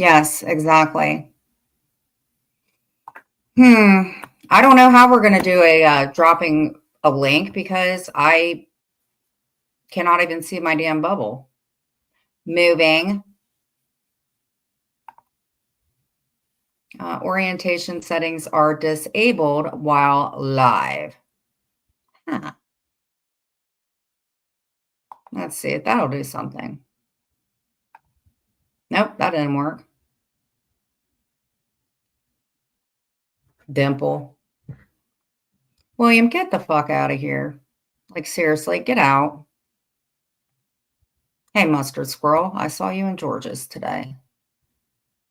Yes, exactly. I don't know how we're going to do a dropping a link because I cannot even see my damn bubble. Moving. Orientation settings are disabled while live. Huh. Let's see if that'll do something. Nope, that didn't work. Dimple. William, get the fuck out of here. Like, seriously, get out. Hey, Mustard Squirrel, I saw you in George's today.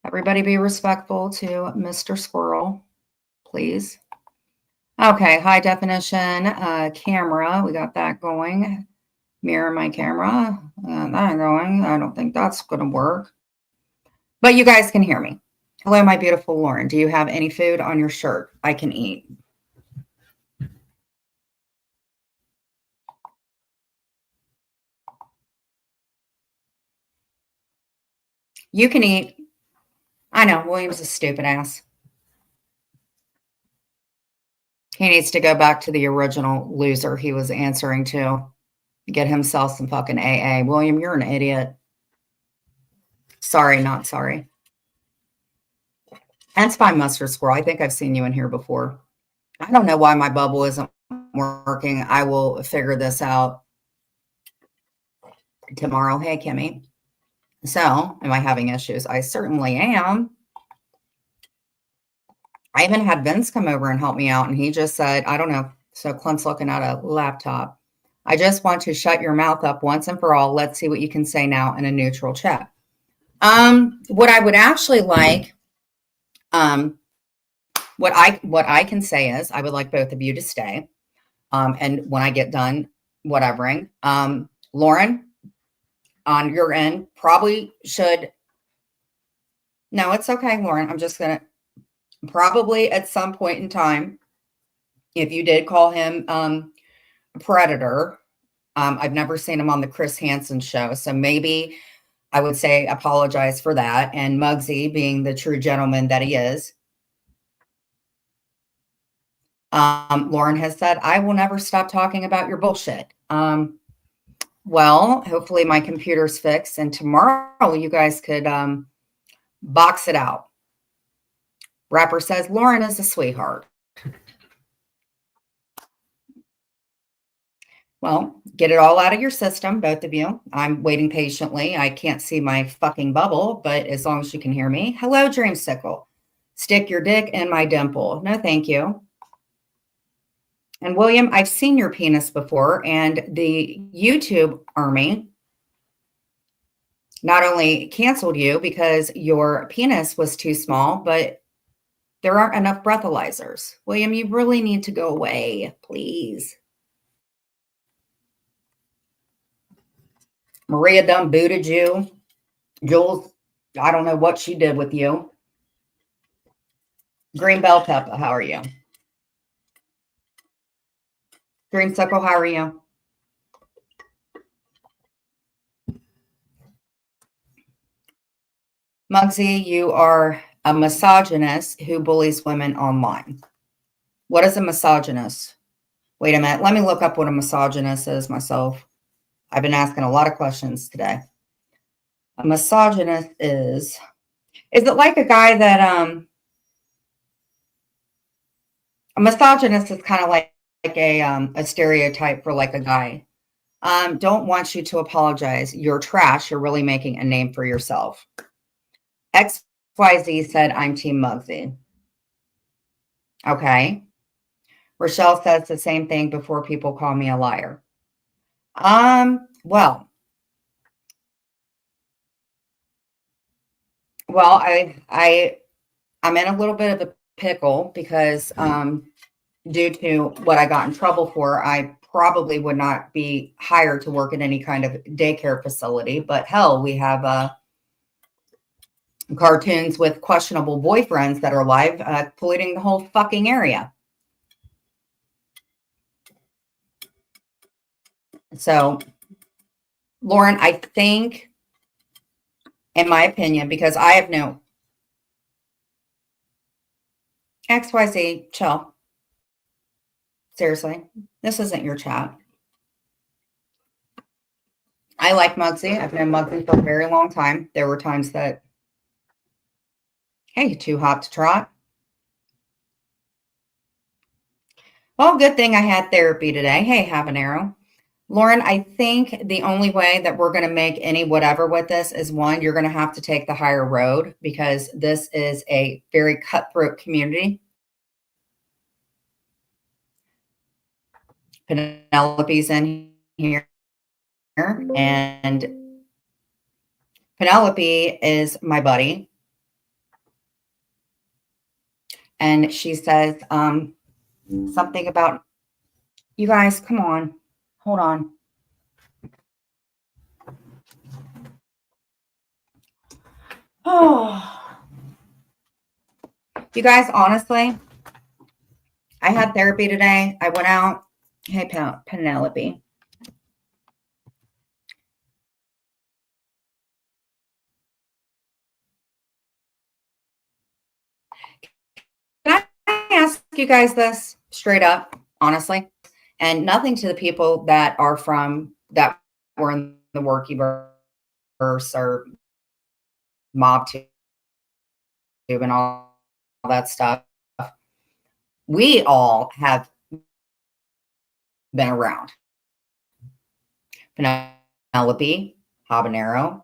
Everybody be respectful to Mr. Squirrel, please. Okay, high definition camera. We got that going. Mirror my camera. That going. I don't think that's going to work. But you guys can hear me. Hello, my beautiful Lauren. Do you have any food on your shirt I can eat? You can eat. I know, William's a stupid ass. He needs to go back to the original loser he was answering to. Get himself some fucking AA. William, you're an idiot. Sorry, not sorry. That's fine, Mustard Squirrel. I think I've seen you in here before. I don't know why my bubble isn't working. I will figure this out tomorrow. Hey, Kimmy. So, am I having issues? I certainly am. I even had Vince come over and help me out, and he just said, I don't know. So, Clint's looking at a laptop. I just want to shut your mouth up once and for all. Let's see what you can say now in a neutral chat. What I would actually like, what I can say is I would like both of you to stay. And when I get done, whatevering, Lauren, on your end, probably should. No, it's okay, Lauren. I'm just going to probably at some point in time, if you did call him a predator, I've never seen him on the Chris Hansen show. So maybe I would say apologize for that. And Muggsy, being the true gentleman that he is, Lauren has said, I will never stop talking about your bullshit. Well, hopefully my computer's fixed and tomorrow you guys could box it out. Rapper says, Lauren is a sweetheart. Well, get it all out of your system, both of you. I'm waiting patiently. I can't see my fucking bubble, but as long as you can hear me. Hello, Dreamsicle. Stick your dick in my dimple. No, thank you. And William, I've seen your penis before, and the YouTube army not only canceled you because your penis was too small, but there aren't enough breathalyzers. William, you really need to go away, please. Maria done booted you. Jules, I don't know what she did with you. Green Bell Peppa, how are you? Dreamsicle, how are you? Muggsy, you are a misogynist who bullies women online. What is a misogynist? Wait a minute. Let me look up what a misogynist is myself. I've been asking a lot of questions today. A misogynist is it like a guy that, a misogynist is kind of like a stereotype for like a guy. Don't want you to apologize. You're trash. You're really making a name for yourself. XYZ said, I'm Team Muggsy. Okay. Rochelle says the same thing before people call me a liar. Well, I'm in a little bit of a pickle because due to what I got in trouble for, I probably would not be hired to work in any kind of daycare facility. But hell, we have cartoons with questionable boyfriends that are live polluting the whole fucking area. So, Lauren, I think, in my opinion, because I have no XYZ, chill. Seriously, this isn't your chat. I like Muggsy. I've known Muggsy for a very long time. There were times that, hey, too hot to trot. Well, good thing I had therapy today. Hey, Habanero. Lauren, I think the only way that we're going to make any whatever with this is one, you're going to have to take the higher road because this is a very cutthroat community. Penelope's in here, and Penelope is my buddy. And she says something about, you guys, come on, hold on. Oh, you guys, honestly, I had therapy today. I went out. Hey, Penelope. Can I ask you guys this straight up, honestly? And nothing to the people that are that were in the workyverse or mob tube and all that stuff. We all have been around. Penelope, Habanero,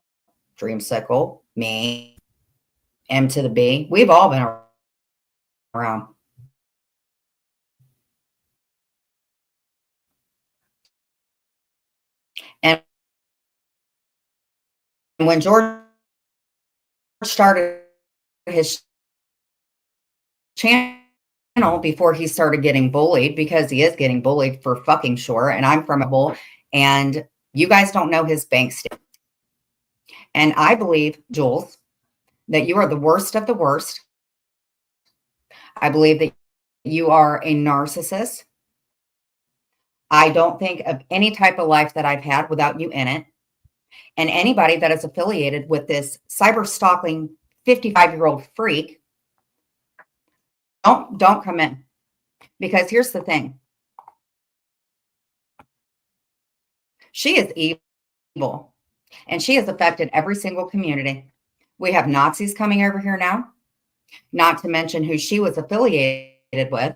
Dreamsicle, me, M to the B. We've all been around. And when George started his channel before he started getting bullied, because he is getting bullied for fucking sure, and I'm from a bull, and you guys don't know his bank statement. And I believe, Jules, that you are the worst of the worst. I believe that you are a narcissist. I don't think of any type of life that I've had without you in it. And anybody that is affiliated with this cyber stalking 55-year-old freak, don't come in. Because here's the thing. She is evil. And she has affected every single community. We have Nazis coming over here now, not to mention who she was affiliated with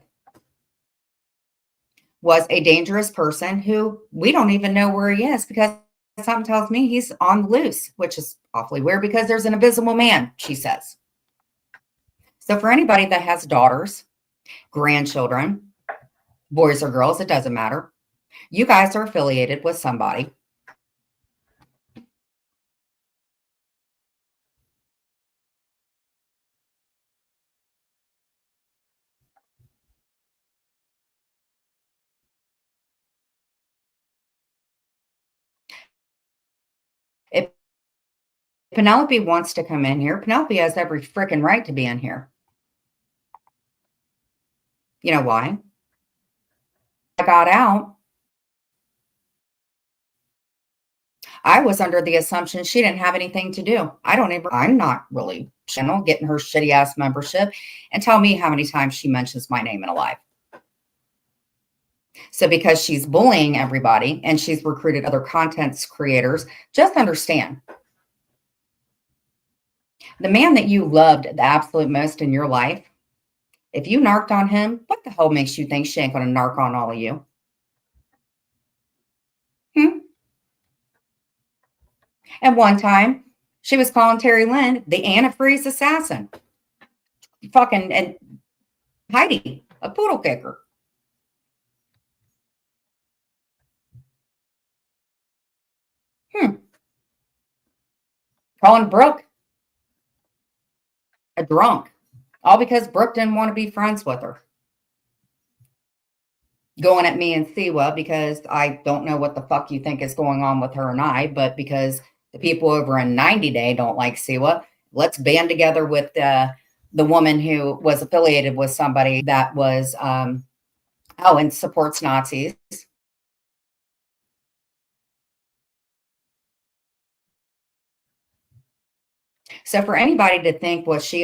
was a dangerous person who we don't even know where he is, because something tells me he's on the loose, which is awfully weird because there's an invisible man, she says. So for anybody that has daughters, grandchildren, boys or girls, it doesn't matter. You guys are affiliated with somebody. If Penelope wants to come in here, Penelope has every freaking right to be in here. You know why? I got out. I was under the assumption she didn't have anything to do. I'm not really channel getting her shitty ass membership, and tell me how many times she mentions my name in a live. So because she's bullying everybody and she's recruited other content creators, just understand the man that you loved the absolute most in your life, if you narked on him, what the hell makes you think she ain't going to narc on all of you? At one time, she was calling Terry Lynn the antifreeze assassin. Fucking, and Heidi, a poodle kicker. Calling Brooke a drunk, all because Brooke didn't want to be friends with her. Going at me and Siwa because I don't know what the fuck you think is going on with her and I, but because the people over in 90 Day don't like Siwa, let's band together with the woman who was affiliated with somebody that was, and supports Nazis. So for anybody to think what she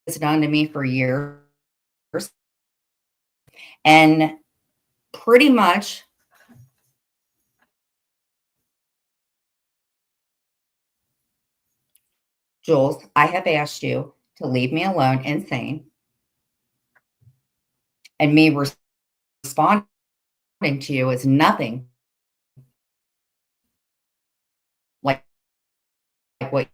has done to me for years, and pretty much Jules, I have asked you to leave me alone, insane, and me responding to you is nothing like what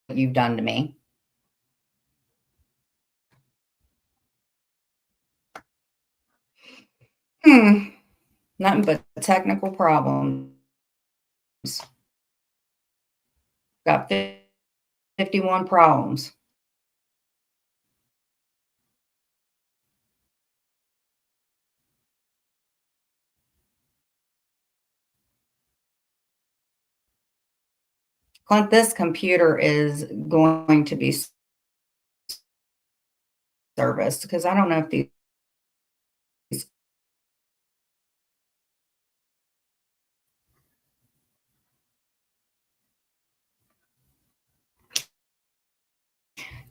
you've done to me. Nothing but technical problems. Got 51 problems. Clint, this computer is going to be serviced because I don't know if these.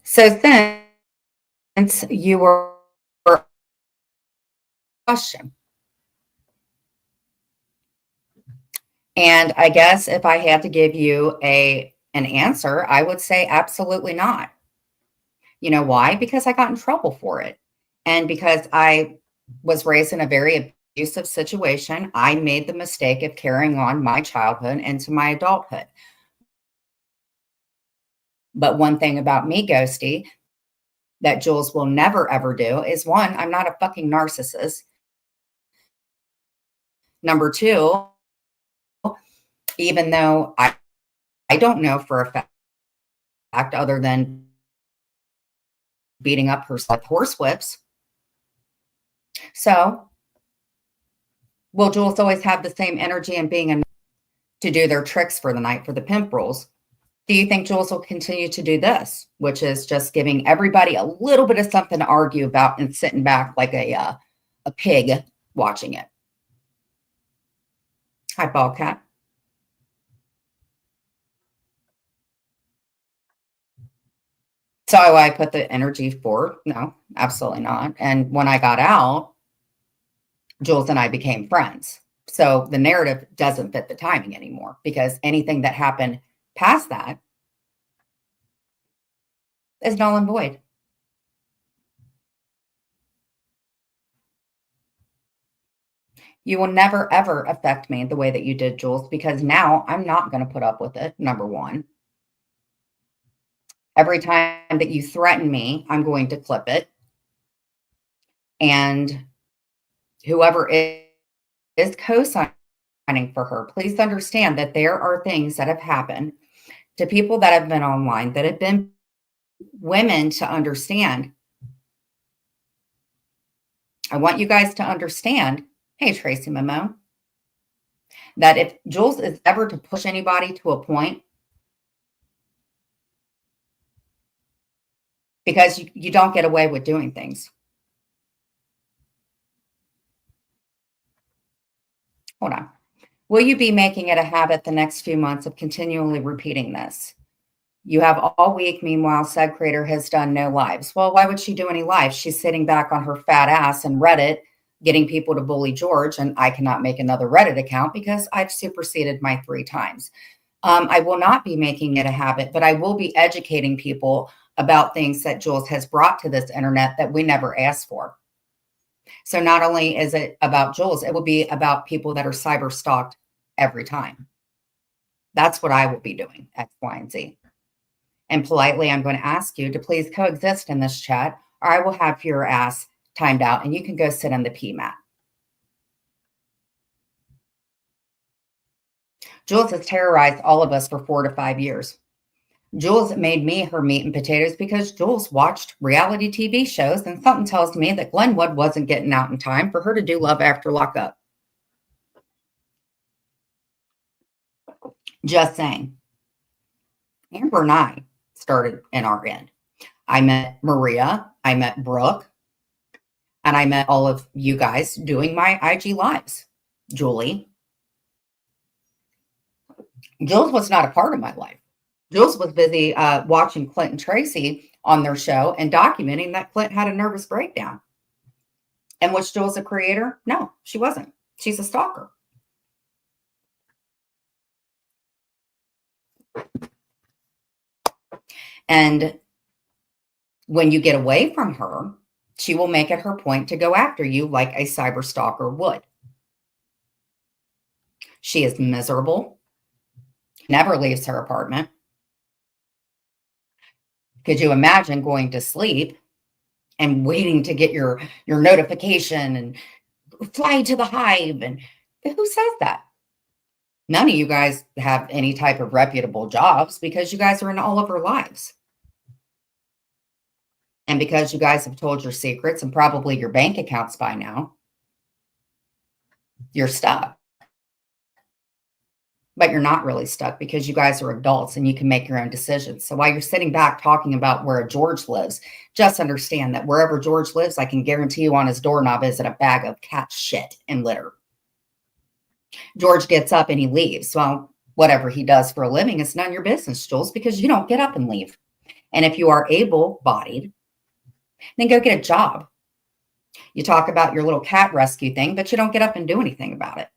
So since you were question, and I guess if I had to give you an answer, I would say absolutely not. You know why? Because I got in trouble for it. And because I was raised in a very abusive situation, I made the mistake of carrying on my childhood into my adulthood. But one thing about me, Ghosty, that Jules will never ever do is one, I'm not a fucking narcissist. Number two, even though I don't know for a fact other than beating up her like horse whips. So will Jules always have the same energy and being to do their tricks for the night for the pimp rules? Do you think Jules will continue to do this, which is just giving everybody a little bit of something to argue about and sitting back like a pig watching it? Hi, Ballcat. So I put the energy forward? No, absolutely not. And when I got out, Jules and I became friends. So the narrative doesn't fit the timing anymore because anything that happened past that is null and void. You will never, ever affect me the way that you did, Jules, because now I'm not going to put up with it. Number one, every time that you threaten me, I'm going to clip it. And whoever is co signing for her, please understand that there are things that have happened to people that have been online that have been women to understand. I want you guys to understand, hey, Tracy Mamo, that if Jules is ever to push anybody to a point, because you don't get away with doing things. Hold on. Will you be making it a habit the next few months of continually repeating this? You have all week. Meanwhile, said creator has done no lives. Well, why would she do any lives? She's sitting back on her fat ass in Reddit, getting people to bully George, and I cannot make another Reddit account because I've superseded my 3 times. I will not be making it a habit, but I will be educating people about things that Jules has brought to this internet that we never asked for. So not only is it about Jules, it will be about people that are cyber stalked every time. That's what I will be doing, X, Y, and Z. And politely, I'm going to ask you to please coexist in this chat, or I will have your ass timed out and you can go sit on the P mat. Jules has terrorized all of us for 4 to 5 years. Jules made me her meat and potatoes because Jules watched reality TV shows, and something tells me that Glenwood wasn't getting out in time for her to do Love After Lockup. Just saying. Amber and I started in our end. I met Maria, I met Brooke, and I met all of you guys doing my IG lives. Julie. Jules was not a part of my life. Jules was busy watching Clint and Tracy on their show and documenting that Clint had a nervous breakdown. And was Jules a creator? No, she wasn't. She's a stalker. And when you get away from her, she will make it her point to go after you like a cyber stalker would. She is miserable, never leaves her apartment. Could you imagine going to sleep and waiting to get your notification and fly to the hive? And who says that? None of you guys have any type of reputable jobs because you guys are in all of her lives. And because you guys have told your secrets and probably your bank accounts by now, you're stuck. But you're not really stuck because you guys are adults and you can make your own decisions. So while you're sitting back talking about where George lives, just understand that wherever George lives, I can guarantee you on his doorknob is a bag of cat shit and litter. George gets up and he leaves. Well, whatever he does for a living is none of your business, Jules, because you don't get up and leave. And if you are able-bodied, then go get a job. You talk about your little cat rescue thing, but you don't get up and do anything about it.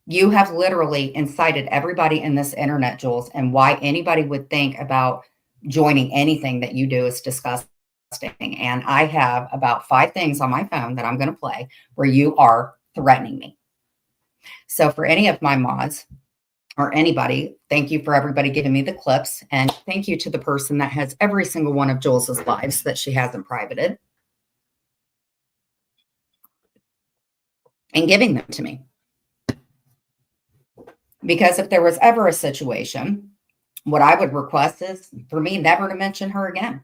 You have literally incited everybody in this internet, Jules, and why anybody would think about joining anything that you do is disgusting. And I have about 5 things on my phone that I'm going to play where you are threatening me. So for any of my mods or anybody, thank you for everybody giving me the clips. And thank you to the person that has every single one of Jules's lives that she hasn't privated and giving them to me. Because if there was ever a situation, what I would request is for me never to mention her again.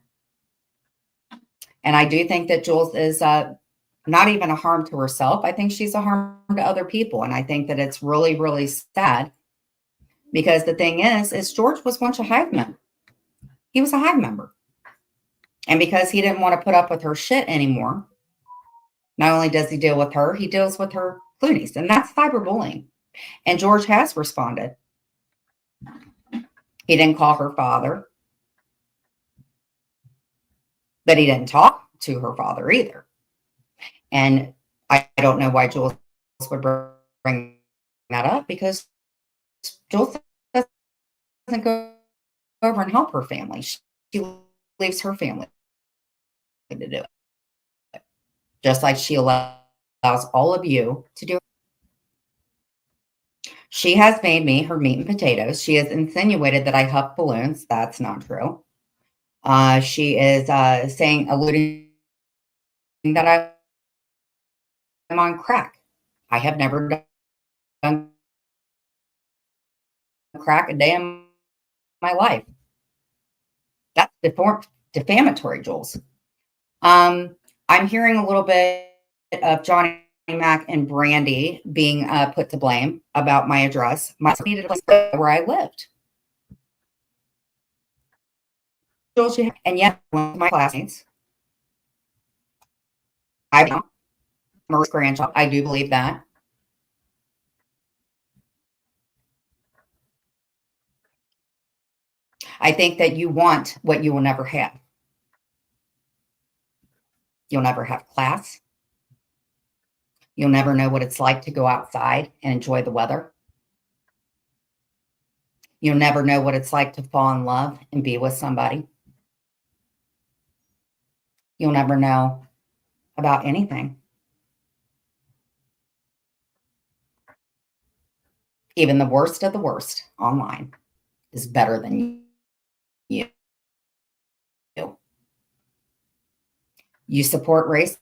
And I do think that Jules is not even a harm to herself. I think she's a harm to other people. And I think that it's really, really sad because the thing is George was once a Hive member. He was a Hive member. And because he didn't want to put up with her shit anymore, not only does he deal with her, he deals with her loonies. And that's cyberbullying. And George has responded. He didn't call her father, but he didn't talk to her father either. And I don't know why Jules would bring that up because Jules doesn't go over and help her family. She leaves her family to do it. Just like she allows all of you to do it. She has made me her meat and potatoes. She has insinuated that I huff balloons. That's not true. She is alluding that I'm on crack. I have never done crack a day in my life. That's defamatory, Jules. I'm hearing a little bit of Johnny Mac and Brandy being put to blame about my address. I needed a place where I lived. And yet, one of my classmates, I'm Marie's grandchild. I do believe that. I think that you want what you will never have. You'll never have class. You'll never know what it's like to go outside and enjoy the weather. You'll never know what it's like to fall in love and be with somebody. You'll never know about anything. Even the worst of the worst online is better than you. You support racists.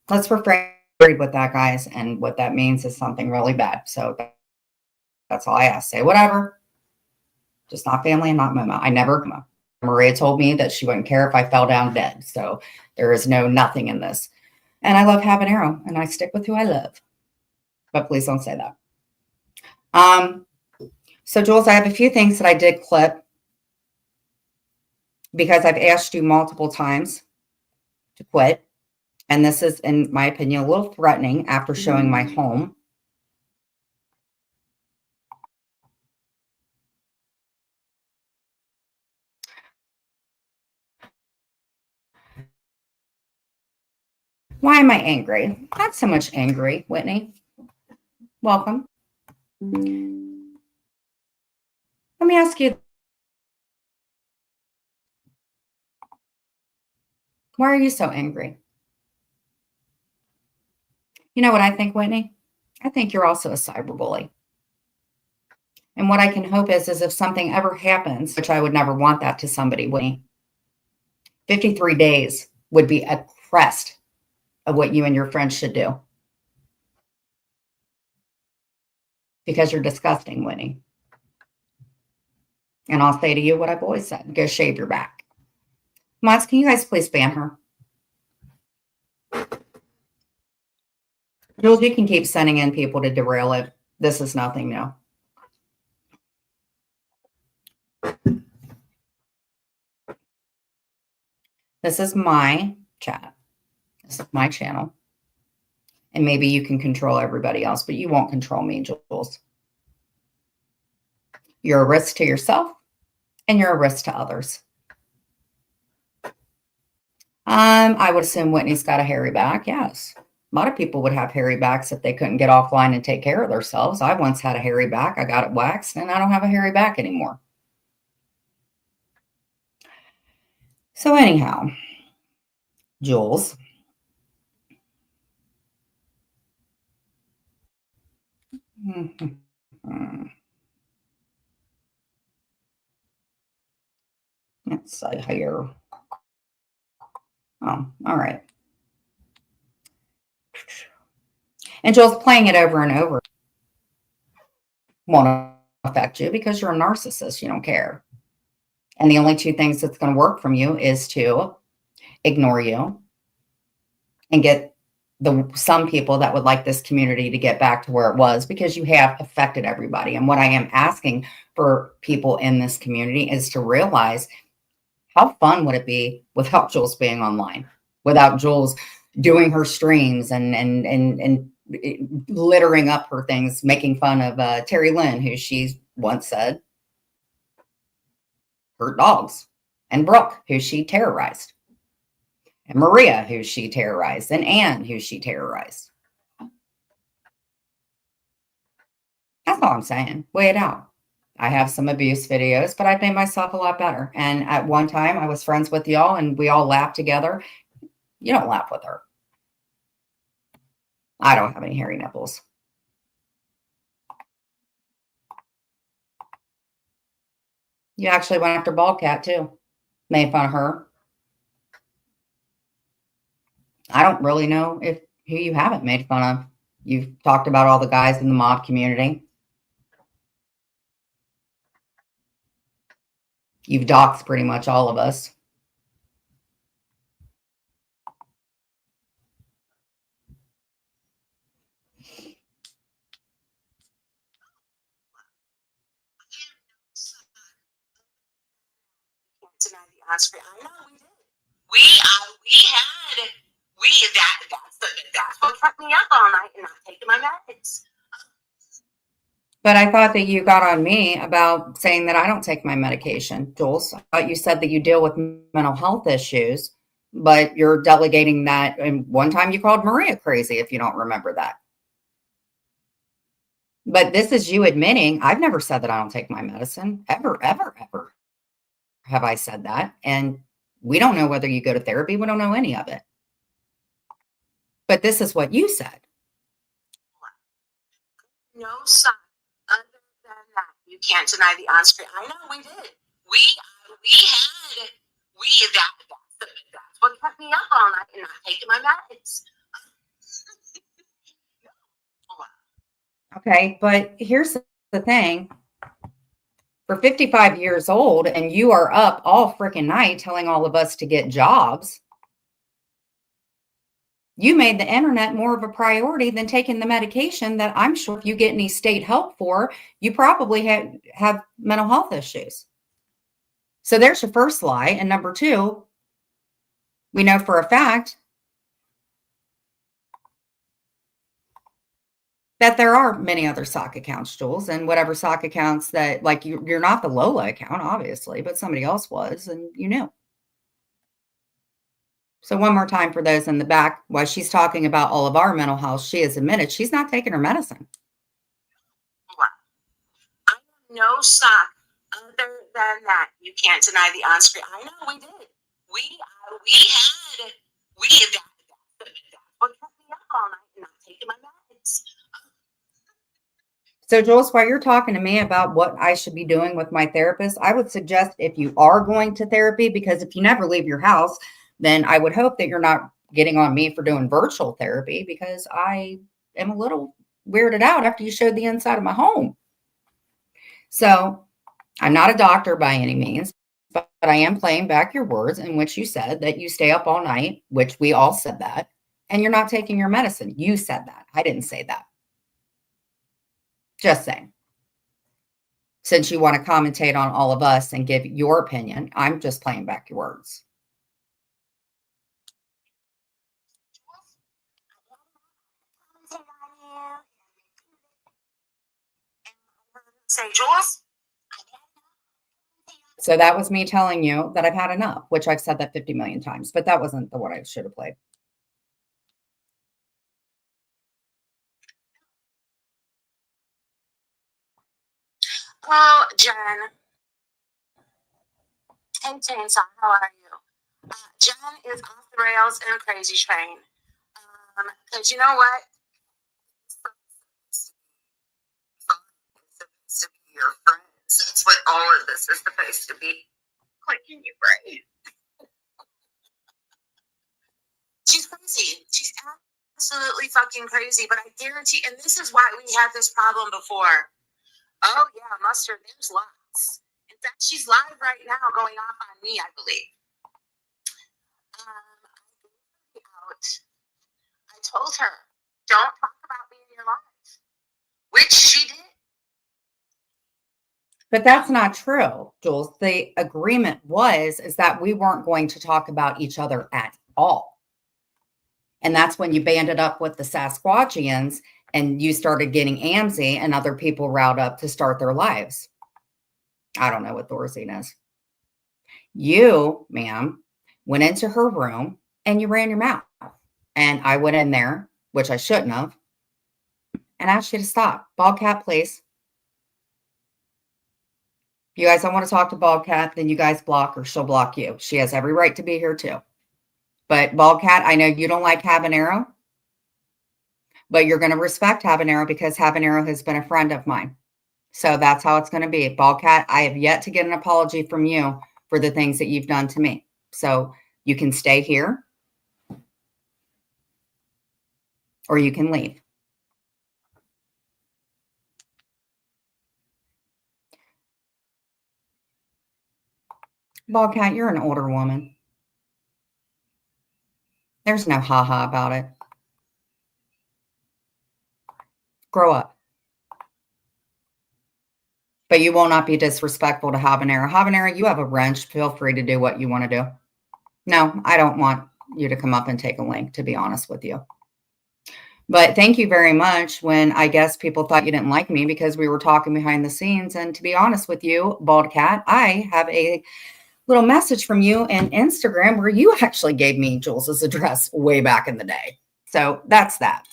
Let's refrain with that, guys. And what that means is something really bad. So that's all I ask. Say whatever. Just not family and not Momo. I never. Maria told me that she wouldn't care if I fell down dead. So there is nothing in this. And I love habanero and I stick with who I love. But please don't say that. So Jules, I have a few things that I did clip because I've asked you multiple times to quit. And this is, in my opinion, a little threatening after showing my home. Why am I angry? Not so much angry, Whitney. Welcome. Let me ask you, why are you so angry? You know what I think, Whitney? I think you're also a cyberbully. And what I can hope is if something ever happens, which I would never want that to somebody, Whitney, 53 days would be a crest of what you and your friends should do. Because you're disgusting, Whitney. And I'll say to you what I've always said, go shave your back. Mods, can you guys please ban her? Jules, you can keep sending in people to derail it. This is nothing new. This is my chat. This is my channel. And maybe you can control everybody else, but you won't control me, Jules. You're a risk to yourself and you're a risk to others. I would assume Whitney's got a hairy back. Yes. A lot of people would have hairy backs if they couldn't get offline and take care of themselves. I once had a hairy back. I got it waxed and I don't have a hairy back anymore. So anyhow, Jules. Let's see here. Oh, all right. And Jules, playing it over and over won't affect you because you're a narcissist. You don't care. And the only two things that's going to work from you is to ignore you and get some people that would like this community to get back to where it was, because you have affected everybody. And what I am asking for people in this community is to realize, how fun would it be without Jules being online, without Jules doing her streams and littering up her things, making fun of Terry Lynn, who she once said hurt dogs, and Brooke, who she terrorized, and Maria, who she terrorized, and Anne, who she terrorized. That's all I'm saying. Weigh it out. I have some abuse videos, but I've made myself a lot better. And at one time, I was friends with y'all, and we all laughed together. You don't laugh with her. I don't have any hairy nipples. You actually went after Bald Cat, too. Made fun of her. I don't really know who you haven't made fun of. You've talked about all the guys in the mob community. You've doxed pretty much all of us. I know we did. That's what kept me up all night and not taking my meds. But I thought that you got on me about saying that I don't take my medication, Jules. I thought you said that you deal with mental health issues, but you're delegating that. And one time you called Maria crazy, if you don't remember that. But this is you admitting, I've never said that I don't take my medicine. Ever have I said that. And we don't know whether you go to therapy. We don't know any of it. But this is what you said. No sign other than that. You can't deny the on-screen. I know we did. That's what kept me up all night and not taking my meds. Okay, but here's the thing. For 55 years old, and you are up all freaking night telling all of us to get jobs, you made the internet more of a priority than taking the medication that I'm sure if you get any state help for, you probably have mental health issues. So there's your first lie. And number two, We know for a fact that there are many other sock accounts, Jules, and whatever sock accounts that, like, you're not the Lola account, obviously, but somebody else was, and you knew. So one more time for those in the back, while she's talking about all of our mental health, she has admitted she's not taking her medicine. I have no sock other than that. You can't deny the on-screen. I know we did. What kept me up all night and not taking my meds. So, Jules, while you're talking to me about what I should be doing with my therapist, I would suggest if you are going to therapy, because if you never leave your house, then I would hope that you're not getting on me for doing virtual therapy, because I am a little weirded out after you showed the inside of my home. So, I'm not a doctor by any means, but I am playing back your words in which you said that you stay up all night, which we all said that, and you're not taking your medicine. You said that. I didn't say that. Just saying. Since you want to commentate on all of us and give your opinion, I'm just playing back your words. Say, Jules. So that was me telling you that I've had enough, which I've said that 50 million times, but that wasn't the what I should have played. Oh, Jen. Hey, Chainsaw, how are you? Jen is off the rails in a crazy train. Because you know what? It's supposed to be your friends. That's what all of this is supposed to be. Like, can you pray? She's crazy. She's absolutely fucking crazy. But I guarantee, and this is why we had this problem before. Oh, yeah, Mustard, there's lots. In fact, she's live right now going off on me, I believe. I told her, don't talk about me in your life, which she did. But that's not true, Jules. The agreement is that we weren't going to talk about each other at all. And that's when you banded up with the Sasquatchians and you started getting AMSI and other people riled up to start their lives. I don't know what Thorazine is. You, ma'am, went into her room and you ran your mouth. And I went in there, which I shouldn't have, and asked you to stop. Baldcat, please. If you guys don't want to talk to Baldcat, then you guys block her. She'll block you. She has every right to be here too. But Baldcat, I know you don't like Habanero, but you're going to respect Habanero because Habanero has been a friend of mine. So that's how it's going to be. Baldcat, I have yet to get an apology from you for the things that you've done to me. So you can stay here or you can leave. Baldcat, you're an older woman. There's no ha-ha about it. Grow up. But you will not be disrespectful to Habanero. Habanero, you have a wrench. Feel free to do what you want to do. No, I don't want you to come up and take a link, to be honest with you. But thank you very much when I guess people thought you didn't like me because we were talking behind the scenes. And to be honest with you, Baldcat, I have a little message from you in Instagram where you actually gave me Jules's address way back in the day. So that's that.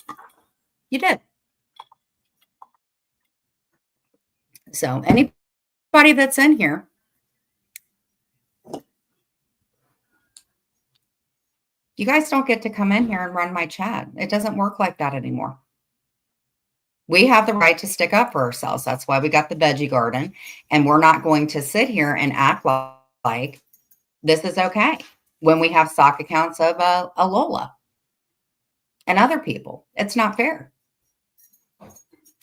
You did. So anybody that's in here, you guys don't get to come in here and run my chat. It doesn't work like that anymore. We have the right to stick up for ourselves. That's why we got the veggie garden. And we're not going to sit here and act like this is okay when we have sock accounts of a Lola and other people. It's not fair.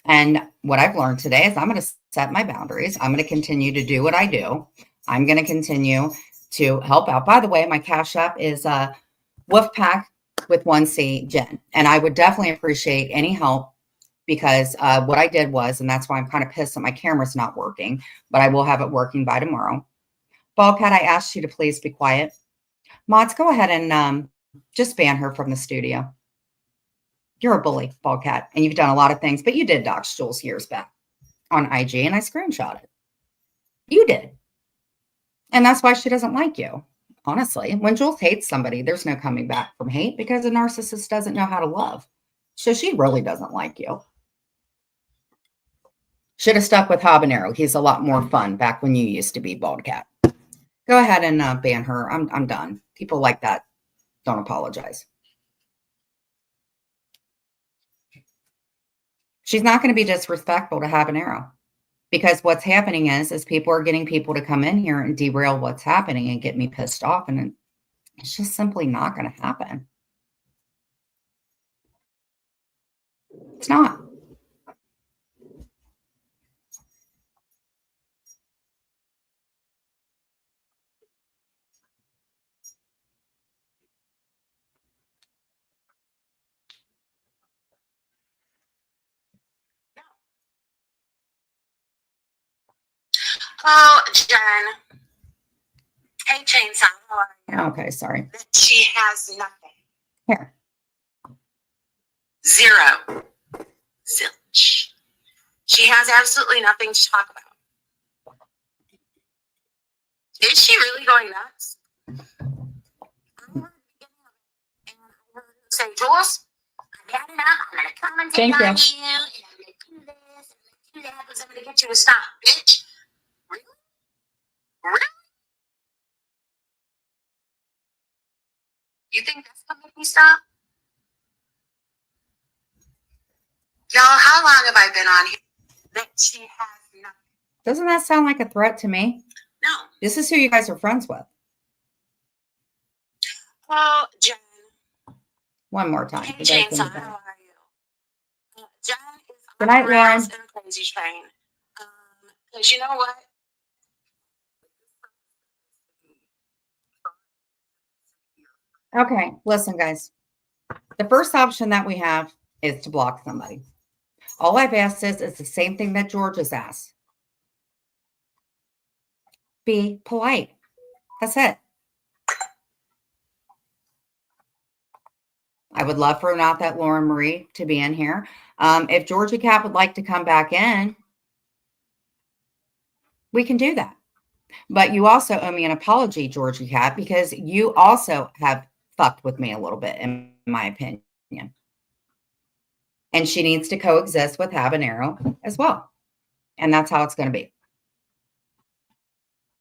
And what I've learned today is I'm going to set my boundaries. I'm going to continue to do what I do. I'm going to continue to help out. By the way, my Cash App is Wolfpack with 1C Jen. And I would definitely appreciate any help because what I did was, and that's why I'm kind of pissed that my camera's not working, but I will have it working by tomorrow. Baldcat, I asked you to please be quiet. Mods, go ahead and just ban her from the studio. You're a bully, bald cat, and you've done a lot of things, but you did dox Jules years back on IG, and I screenshot it. You did. And that's why she doesn't like you. Honestly, when Jules hates somebody, there's no coming back from hate because a narcissist doesn't know how to love. So she really doesn't like you. Should have stuck with Habanero. He's a lot more fun back when you used to be bald cat. Go ahead and ban her. I'm done. People like that don't apologize. She's not going to be disrespectful to Habanero. Because what's happening is people are getting people to come in here and derail what's happening and get me pissed off. And it's just simply not going to happen. It's not. Oh, Jen. Hey, Chainsaw. How are you? Okay, sorry. She has nothing. Here. Zero. Zilch. She has absolutely nothing to talk about. Is she really going nuts? I heard her say, Jules, I've had enough. I'm going to commentate Thank on you. you, and I'm going to do this, and I'm going to do that, because I'm going to get you to stop, bitch. Really? Really? You think that's going to make me stop? Y'all, how long have I been on here? That she has nothing. Doesn't that sound like a threat to me? No. This is who you guys are friends with. Oh, Jen. One more time. Hey, You guys can Chainsaw, do that. how are you? Jen is Good on night, the rails Lauren. and crazy train. Because you know what? Okay, listen, guys. The first option that we have is to block somebody. All I've asked is the same thing that George has asked. Be polite. That's it. I would love for not that Lauren Marie to be in here. If Georgia Cat would like to come back in, we can do that. But you also owe me an apology, Georgia Cat, because you also have fucked with me a little bit, in my opinion. And she needs to coexist with Habanero as well. And that's how it's going to be.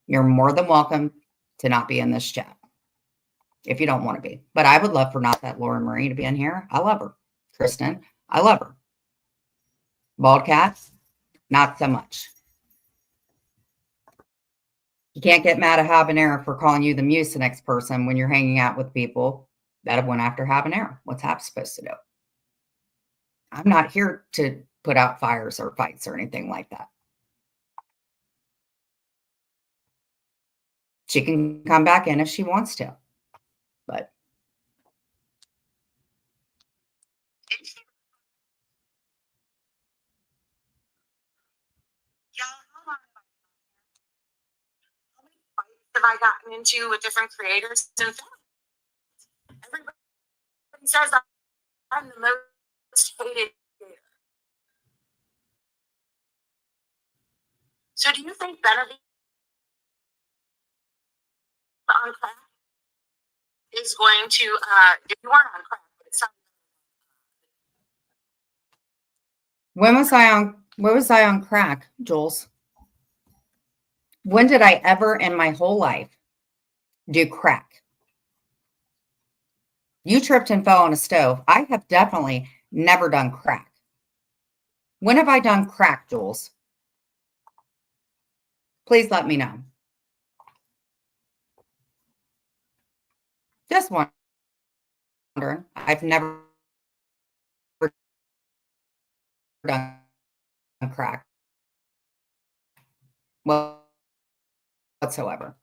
You're more than welcome to not be in this chat if you don't want to be. But I would love for not that Lauren Marie to be in here. I love her. Kristen, I love her. Bald Cat, not so much. You can't get mad at Habanero for calling you the Mucinex person when you're hanging out with people that have went after Habanero. What's Hap supposed to do? I'm not here to put out fires or fights or anything like that. She can come back in if she wants to, but Y'all, how many fights have I gotten into with different creators? And everybody says I'm the most hated creator. So do you think Benedict on crack is going to, if you weren't on crack, but it's something. when was I on crack, Jules? When did I ever in my whole life do crack? You tripped and fell on a stove. I have definitely never done crack. When have I done crack, Jules? Please let me know. Just wondering. I've never done crack. Well, whatsoever.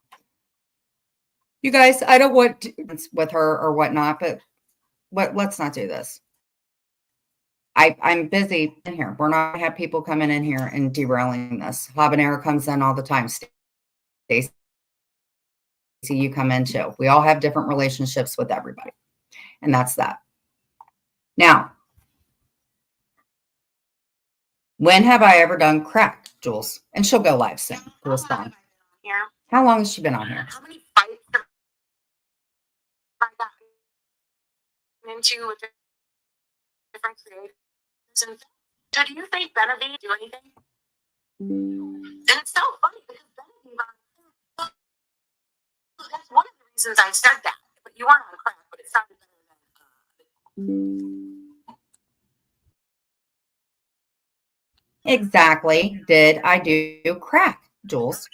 You guys, I don't want to with her or whatnot, but let's not do this. I'm busy in here. We're not gonna have people coming in here and derailing this. Habanero comes in all the time. Stay you come into. We all have different relationships with everybody. And that's that. Now, when have I ever done crack, Jules? And she'll go live soon to respond. Here. How long has she been on here? How many fights have I gotten into with different creators? And so do you think Benavides do anything? And it's so funny because Benavides, that's one of the reasons I said that. But you weren't on crack, but it sounded better than. Exactly. Did I do crack, Jules?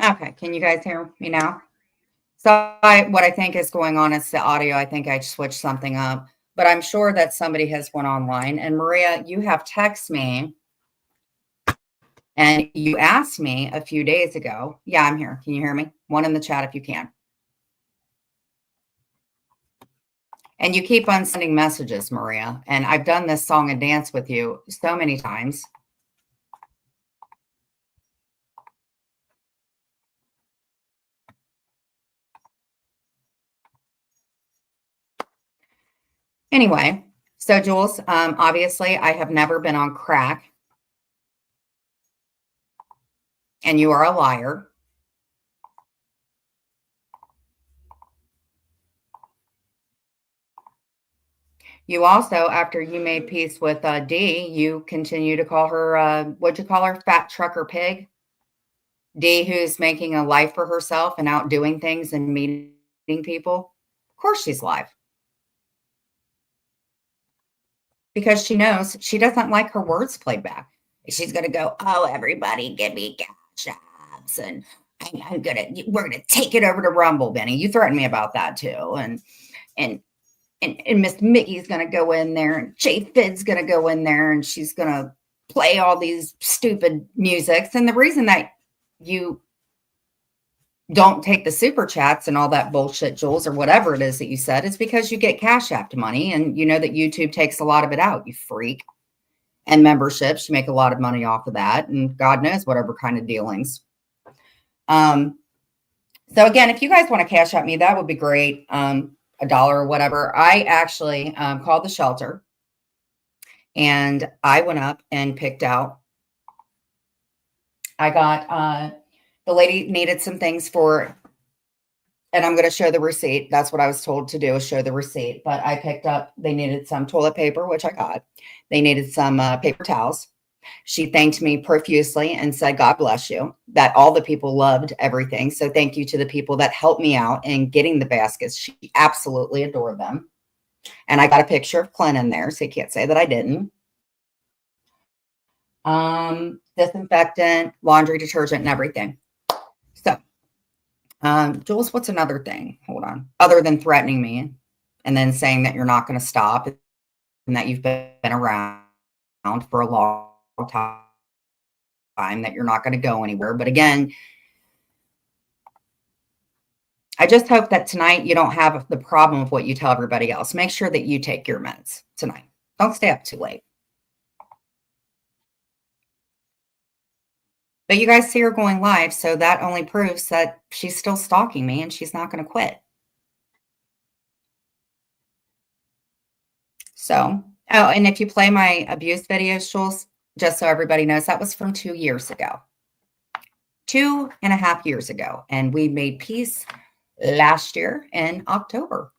Okay. Can you guys hear me now? So what I think is going on is the audio. I think I switched something up, but I'm sure that somebody has went online. And Maria, you have texted me and you asked me a few days ago. Yeah, I'm here. Can you hear me? One in the chat if you can. And you keep on sending messages, Maria. And I've done this song and dance with you so many times. Anyway, so Jules, obviously I have never been on crack. And you are a liar. You also, after you made peace with D, you continue to call her, what'd you call her? Fat trucker pig? D, who's making a life for herself and out doing things and meeting people. Of course she's live. Because she knows she doesn't like her words played back. She's going to go, oh, everybody give me cash apps. And we're going to take it over to Rumble, Benny. You threatened me about that too. And Miss Mickey's going to go in there and Jay Fid's going to go in there and she's going to play all these stupid musics. And the reason that you don't take the super chats and all that bullshit, Jules, or whatever it is that you said, is because you get Cash App money and you know that YouTube takes a lot of it out, you freak. And memberships, you make a lot of money off of that. And God knows whatever kind of dealings. So again, if you guys want to Cash App me, that would be great. $1 or whatever. I actually called the shelter and I went up and picked out. I got, the lady needed some things for, and I'm going to show the receipt. That's what I was told to do, is show the receipt. But I picked up, they needed some toilet paper, which I got. They needed some paper towels. She thanked me profusely and said, God bless you, that all the people loved everything. So thank you to the people that helped me out in getting the baskets. She absolutely adored them. And I got a picture of Clint in there, so you can't say that I didn't. Disinfectant, laundry detergent, and everything. So, Jules, what's another thing? Hold on. Other than threatening me and then saying that you're not going to stop and that you've been around for a long time, that you're not going to go anywhere. But again, I just hope that tonight you don't have the problem of what you tell everybody else. Make sure that you take your meds tonight. Don't stay up too late. But you guys see her going live, so that only proves that she's still stalking me and she's not going to quit. So, oh, and if you play my abuse videos, Jules, just so everybody knows, that was from 2 years ago. 2.5 years ago. And we made peace last year in October.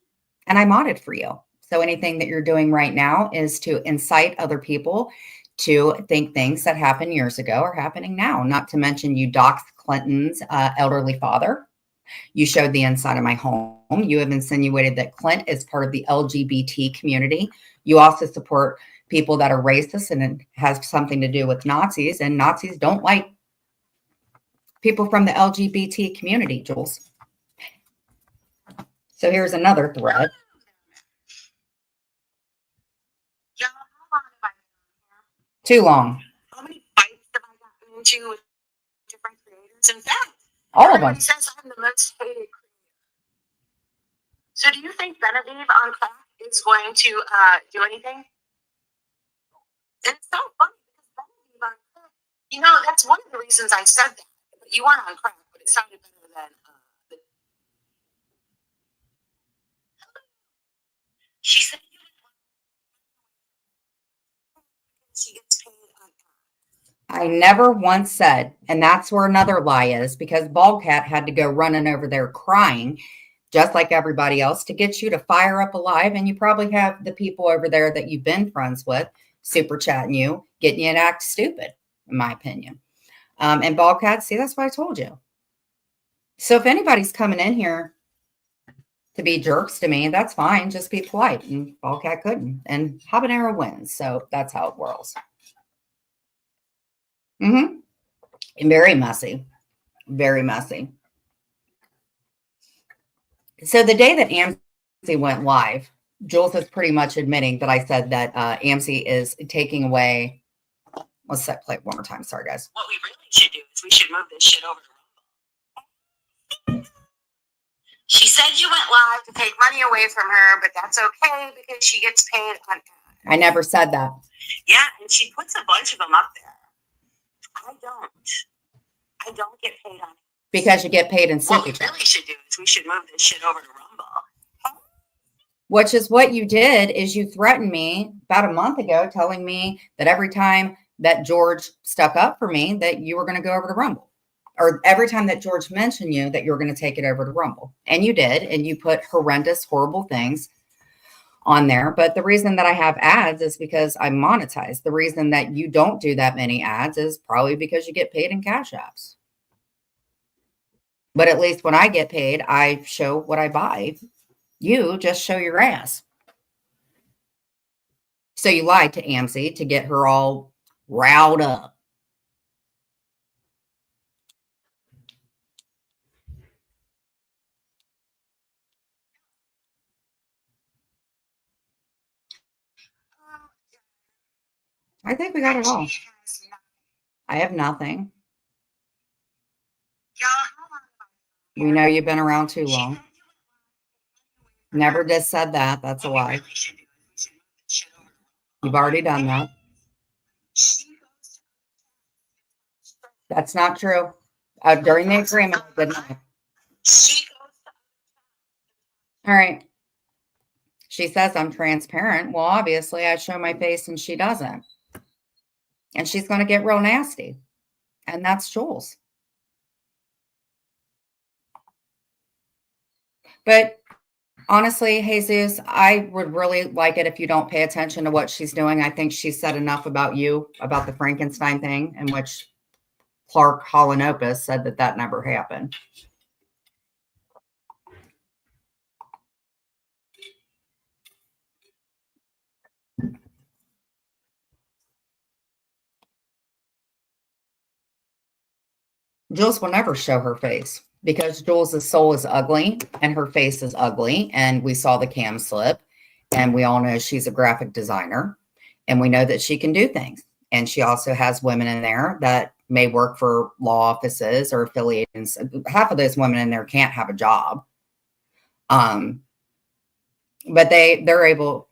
And I modded for you. So anything that you're doing right now is to incite other people to think things that happened years ago are happening now. Not to mention you doxed Clinton's elderly father. You showed the inside of my home. You have insinuated that Clint is part of the LGBT community. You also support people that are racist, and it has something to do with Nazis, and Nazis don't like people from the LGBT community, Jules. So here's another thread. Yeah, how long have I been Too long. How many fights have I gotten into with different creators? In fact, All of them. everybody says I'm the most hated creator. So do you think Genevieve on crack is going to do anything? And it's so funny because Genevieve on crack, you know, that's one of the reasons I said that. But you weren't on crack, but it sounded better than the... She said she gets paid on I never once said, and that's where another lie is, because Baldcat had to go running over there crying, just like everybody else, to get you to fire up a live. And you probably have the people over there that you've been friends with super chatting you, getting you to act stupid, in my opinion. And Baldcat, see, that's what I told you. So if anybody's coming in here to be jerks to me, that's fine. Just be polite. And Baldcat couldn't. And Habanero wins. So that's how it whirls. Mm-hmm. And very messy. Very messy. So the day that AMC went live, Jules is pretty much admitting that I said that AMC is taking away. Let's play it one more time. Sorry, guys. What we really should do is we should move this shit over to Rumble. She said you went live to take money away from her, but that's okay because she gets paid on ads. I never said that. Yeah, and she puts a bunch of them up there. I don't get paid on ads. Because you get paid in super What we really should do is we should move this shit over to Rumble. Which is what you did, is you threatened me about a month ago, telling me that every time that George stuck up for me, that you were going to go over to Rumble. Or every time that George mentioned you, that you were going to take it over to Rumble. And you did, and you put horrendous, horrible things on there. But the reason that I have ads is because I monetize. The reason that you don't do that many ads is probably because you get paid in cash apps. But at least when I get paid, I show what I buy. You just show your ass. So you lied to AMC to get her all riled up. I think we got it all. I have nothing. We know you've been around too long. Never just said that. That's a lie. You've already done that. That's not true. During the agreement, I did not. All right. She says I'm transparent. Well, obviously, I show my face and she doesn't. And she's going to get real nasty. And that's Jules. But honestly, Jesus, I would really like it if you don't pay attention to what she's doing. I think she said enough about you, about the Frankenstein thing, in which Clark Hollanopus said that that never happened. Jules will never show her face because Jules' soul is ugly and her face is ugly. And we saw the cam slip, and we all know she's a graphic designer, and we know that she can do things. And she also has women in there that may work for law offices or affiliates. Half of those women in there can't have a job. But they're able.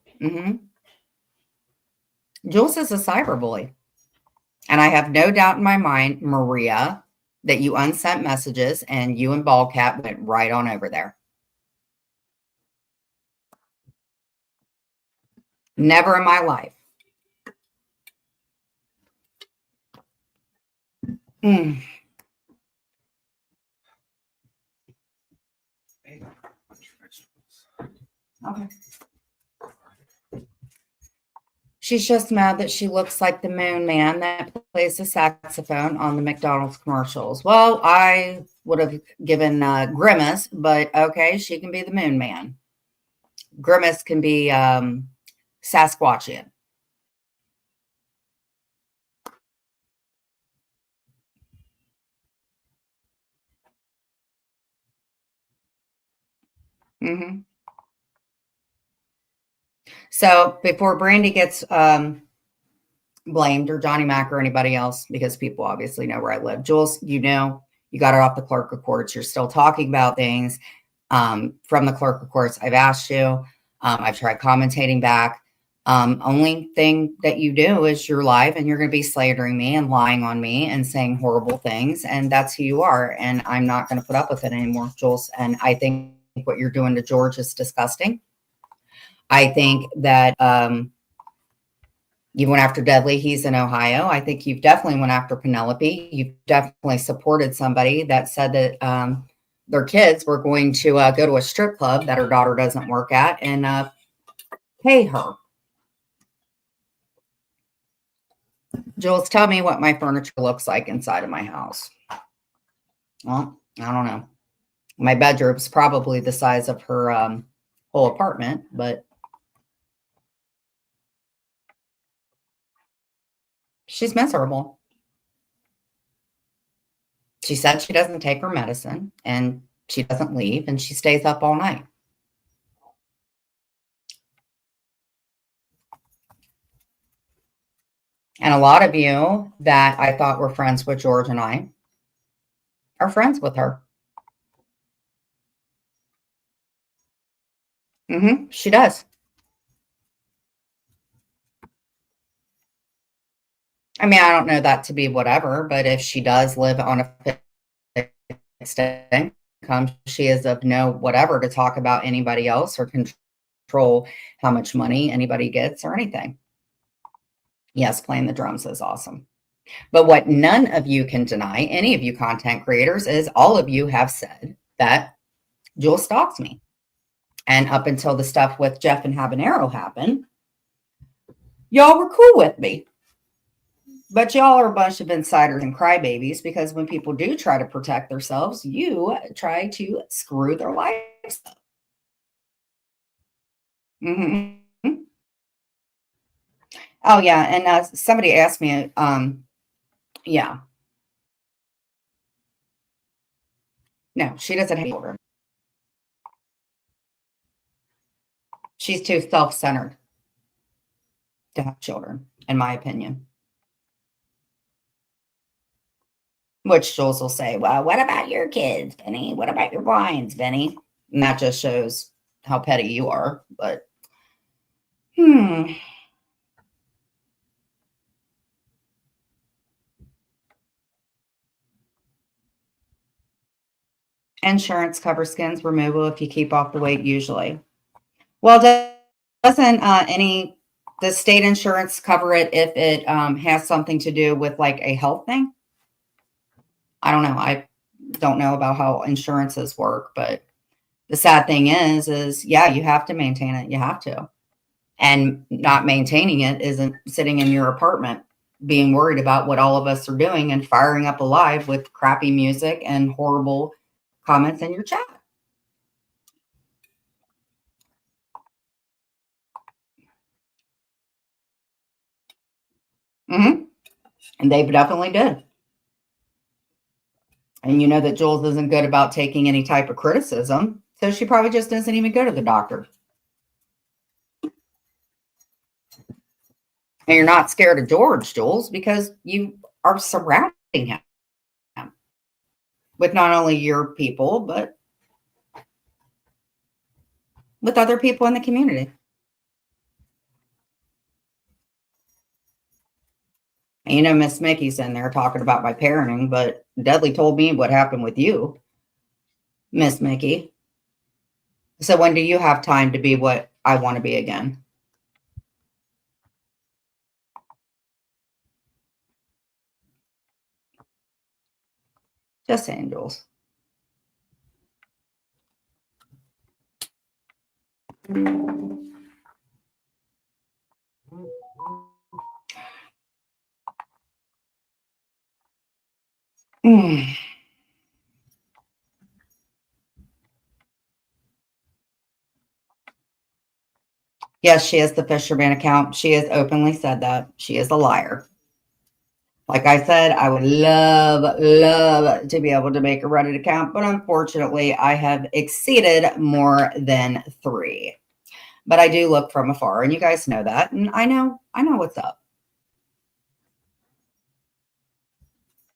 Jules is a cyberbully. And I have no doubt in my mind, Maria, that you unsent messages and you and Baldcat went right on over there. Never in my life. Okay. She's just mad that she looks like the Moon Man that plays the saxophone on the McDonald's commercials. Well, I would have given Grimace, but okay, she can be the Moon Man. Grimace can be Sasquatchian. Mm-hmm. So before Brandy gets blamed, or Johnny Mac or anybody else, because people obviously know where I live. Jules, you know, you got it off the clerk of courts. You're still talking about things from the clerk of courts. I've asked you. I've tried commentating back. Only thing that you do is you're live and you're going to be slandering me and lying on me and saying horrible things. And that's who you are. And I'm not going to put up with it anymore, Jules. And I think what you're doing to George is disgusting. I think that you went after Dudley. He's in Ohio. I think you've definitely went after Penelope. You've definitely supported somebody that said that their kids were going to go to a strip club that her daughter doesn't work at and pay her. Jules, tell me what my furniture looks like inside of my house. Well, I don't know. My bedroom's probably the size of her whole apartment, but she's miserable. She said she doesn't take her medicine and she doesn't leave and she stays up all night. And a lot of you that I thought were friends with George and I are friends with her. She does. I mean, I don't know that to be whatever, but if she does live on a fixed income, she is of no whatever to talk about anybody else or control how much money anybody gets or anything. Yes, playing the drums is awesome. But what none of you can deny, any of you content creators, is all of you have said that Jewel stalks me. And up until the stuff with Jeff and Habanero happened, y'all were cool with me. But y'all are a bunch of insiders and crybabies because when people do try to protect themselves, you try to screw their lives up. Mm-hmm. Oh, yeah. And somebody asked me, yeah. No, she doesn't have children. She's too self-centered to have children, in my opinion. Which Jules will say, well, what about your kids, Benny? What about your blinds, Benny? And that just shows how petty you are. But, Insurance covers skins removal if you keep off the weight usually. Well, doesn't does state insurance cover it if it has something to do with like a health thing? I don't know. I don't know about how insurances work, but the sad thing is yeah, you have to maintain it. You have to. And not maintaining it isn't sitting in your apartment being worried about what all of us are doing and firing up a live with crappy music and horrible comments in your chat. And they definitely did. And you know that Jules isn't good about taking any type of criticism. So she probably just doesn't even go to the doctor. And you're not scared of George, Jules, because you are surrounding him with not only your people, but with other people in the community. And you know, Miss Mickey's in there talking about my parenting, but Dudley told me what happened with you, Miss Mickey. So when do you have time to be what I want to be again? Just saying, Jules. Mm. Yes, she has the Fisherman account. She has openly said that. She is a liar. Like I said, I would love to be able to make a Reddit account, but unfortunately, I have exceeded more than 3. But I do look from afar, and you guys know that, and I know what's up.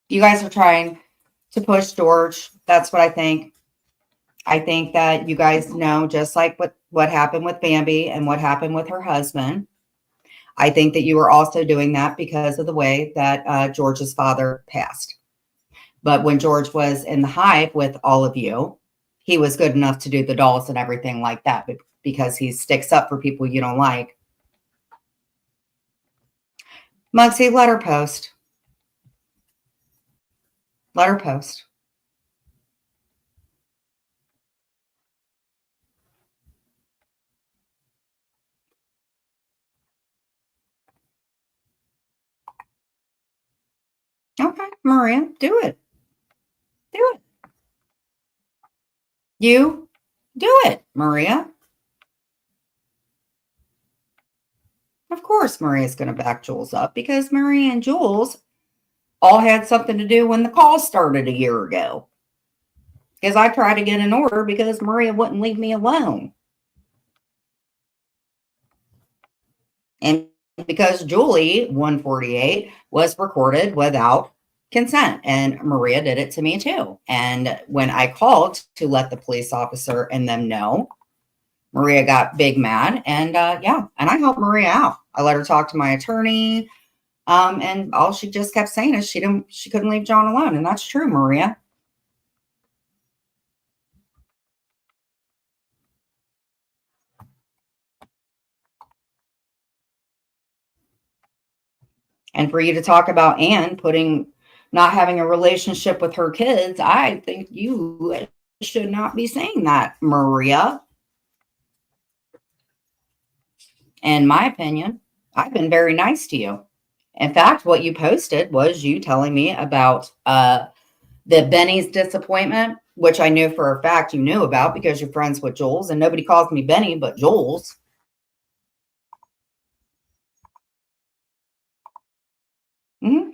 You guys are trying to push George. That's what I think. I think that you guys know, just like what happened with Bambi and what happened with her husband. I think that you were also doing that because of the way that George's father passed. But when George was in the hive with all of you, he was good enough to do the dolls and everything like that because he sticks up for people you don't like. Mugsy, let her post. Let her post. Okay, Maria, do it. Do it. You do it, Maria. Of course, Maria's going to back Jules up because Maria and Jules all had something to do when the call started a year ago. Because I tried to get an order because Maria wouldn't leave me alone. And because Julie 148 was recorded without consent, and Maria did it to me too. And when I called to let the police officer and them know, Maria got big mad, and yeah, and I helped Maria out. I let her talk to my attorney, and all she just kept saying is she couldn't leave John alone, and that's true, Maria. And for you to talk about Anne not having a relationship with her kids, I think you should not be saying that, Maria. In my opinion, I've been very nice to you. In fact, what you posted was you telling me about the Benny's disappointment, which I knew for a fact you knew about because you're friends with Jules, and nobody calls me Benny but Jules.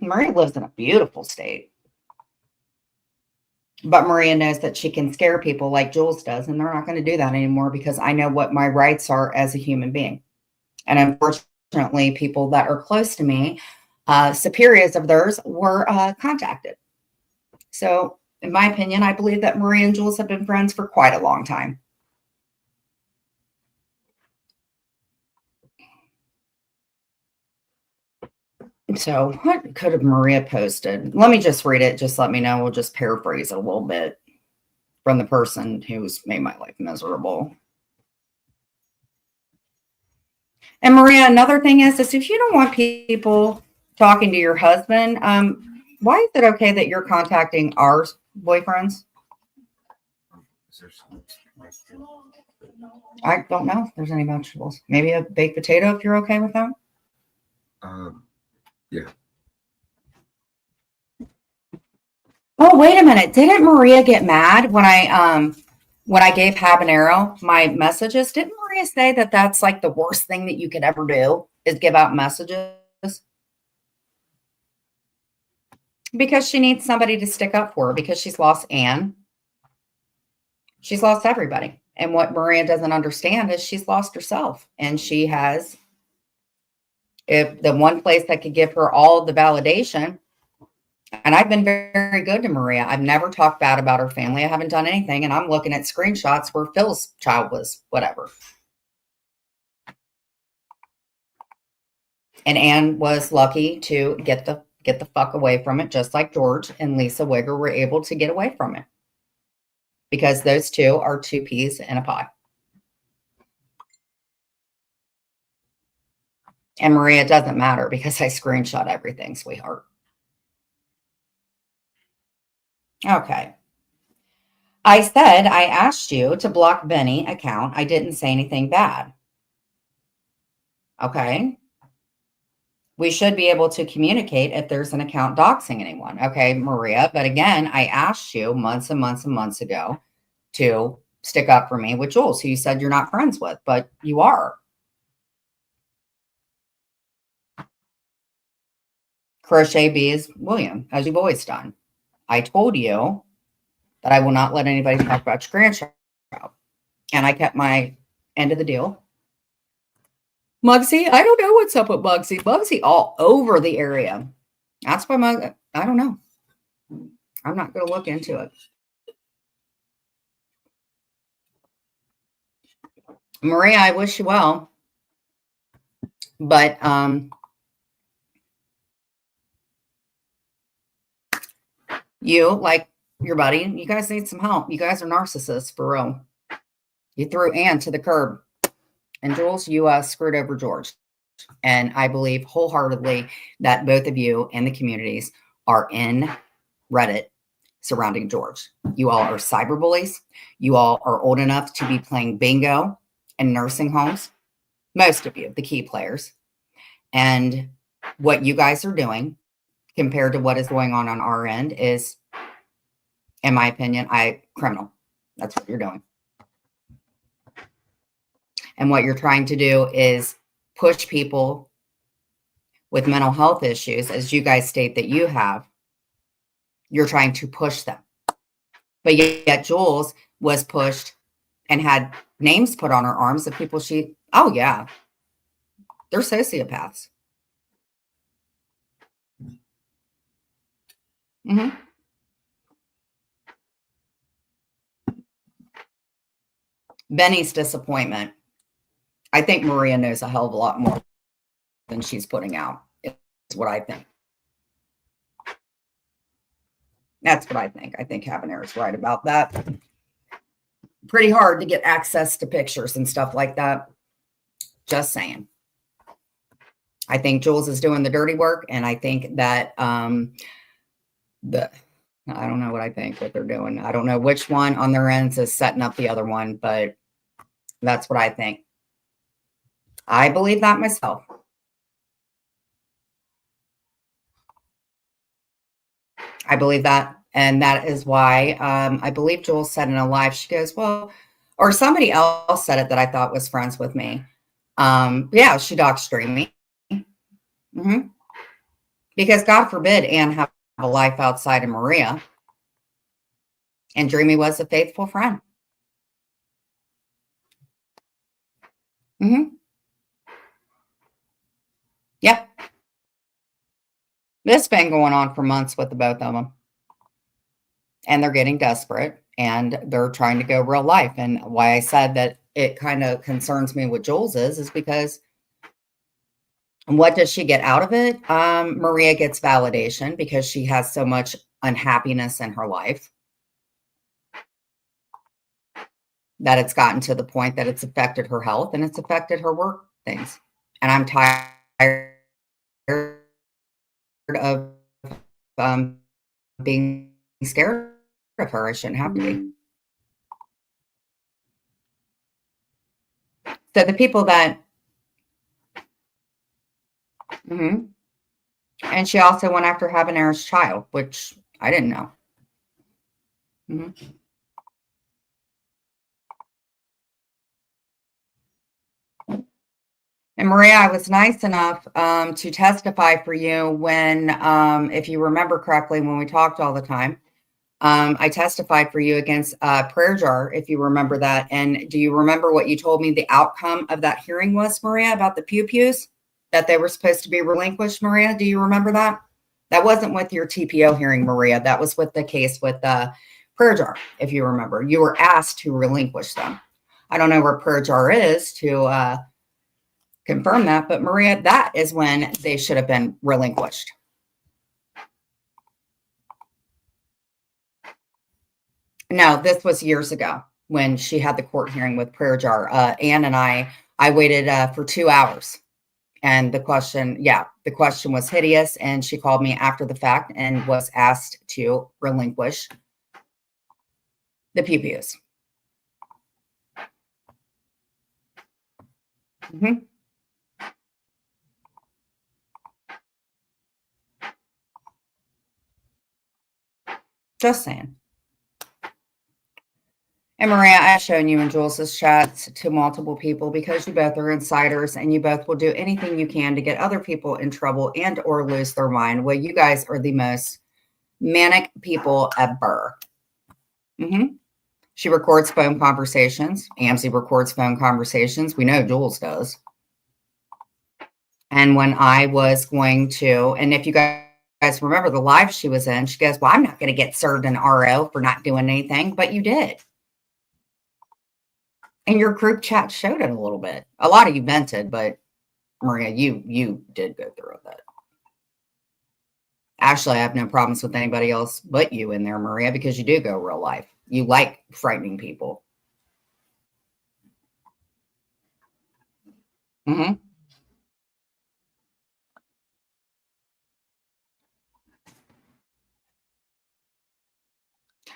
Maria lives in a beautiful state. But Maria knows that she can scare people like Jules does, and they're not going to do that anymore because I know what my rights are as a human being. And unfortunately, people that are close to me, superiors of theirs, were contacted. So, in my opinion, I believe that Maria and Jules have been friends for quite a long time. So, what could have Maria posted? Let me just read it. Just let me know. We'll just paraphrase it a little bit from the person who's made my life miserable. And Maria, another thing is if you don't want people talking to your husband, why is it okay that you're contacting our boyfriends? I don't know if there's any vegetables. Maybe a baked potato if you're okay with that. Yeah. Oh, wait a minute. Didn't Maria get mad when I gave Habanero my messages? Didn't Maria say that that's like the worst thing that you could ever do is give out messages? Because she needs somebody to stick up for her because she's lost Anne. She's lost everybody. And what Maria doesn't understand is she's lost herself. And she has, if the one place that could give her all of the validation, and I've been very, very good to Maria. I've never talked bad about her family. I haven't done anything. And I'm looking at screenshots where Phil's child was whatever. And Anne was lucky to get the fuck away from it, just like George and Lisa Wigger were able to get away from it. Because those two are two peas in a pod. And Maria, doesn't matter because I screenshot everything, sweetheart. Okay. I said I asked you to block Benny account. I didn't say anything bad. Okay. We should be able to communicate if there's an account doxing anyone. Okay, Maria. But again, I asked you months and months and months ago to stick up for me with Jules, who you said you're not friends with, but you are. Crochet Bees William, as you've always done. I told you that I will not let anybody talk about your grandchild. And I kept my end of the deal. Muggsy, I don't know what's up with Muggsy. Muggsy all over the area. That's why I don't know. I'm not going to look into it. Maria, I wish you well. But you, like your buddy, you guys need some help. You guys are narcissists for real. You threw Anne to the curb. And Jules, you screwed over George. And I believe wholeheartedly that both of you and the communities are in Reddit surrounding George. You all are cyberbullies. You all are old enough to be playing bingo in nursing homes. Most of you, the key players. And what you guys are doing compared to what is going on our end is, in my opinion, criminal. That's what you're doing. And what you're trying to do is push people with mental health issues, as you guys state that you have. You're trying to push them. But yet Jules was pushed and had names put on her arms of people oh yeah, they're sociopaths. Mm-hmm. Benny's disappointment. I think Maria knows a hell of a lot more than she's putting out, is what I think. That's what I think. I think Habanero is right about that. Pretty hard to get access to pictures and stuff like that. Just saying. I think Jules is doing the dirty work, and I think that I don't know what I think what they're doing. I don't know which one on their ends is setting up the other one, but that's what I think. I believe that myself. I believe that. And that is why I believe Jules said in a live, she goes, well, or somebody else said it that I thought was friends with me. Yeah, she doxed Dreamy. Mm-hmm. Because God forbid Anne have a life outside of Maria. And Dreamy was a faithful friend. Mm-hmm. Yep. This has been going on for months with the both of them. And they're getting desperate and they're trying to go real life. And why I said that it kind of concerns me what Jules is because what does she get out of it? Maria gets validation because she has so much unhappiness in her life that it's gotten to the point that it's affected her health and it's affected her work things. And I'm tired of being scared of her. I shouldn't have to be. So the people that, and she also went after Habanero's child, which I didn't know. And Maria, I was nice enough to testify for you when, if you remember correctly, when we talked all the time, I testified for you against Prayer Jar, if you remember that. And do you remember what you told me the outcome of that hearing was, Maria, about the pew-pews, that they were supposed to be relinquished, Maria? Do you remember that? That wasn't with your TPO hearing, Maria. That was with the case with Prayer Jar, if you remember. You were asked to relinquish them. I don't know where Prayer Jar is to confirm that, but Maria, that is when they should have been relinquished. No, this was years ago when she had the court hearing with Prayer Jar. Anne and I waited for 2 hours. And the question was hideous. And she called me after the fact and was asked to relinquish The pew-pews. Mm-hmm. Just saying. And Maria, I've shown you in Jules's chats to multiple people because you both are insiders and you both will do anything you can to get other people in trouble and or lose their mind. Well, you guys are the most manic people ever. Mm-hmm. She records phone conversations. Amzi records phone conversations. We know Jules does. And when I was going to, and if you guys remember the live she was in, she goes, well, I'm not going to get served an RO for not doing anything, but you did. And your group chat showed it a little bit. A lot of you vented, but Maria, you did go through with it. Actually, I have no problems with anybody else but you in there, Maria, because you do go real life. You like frightening people. Mm-hmm.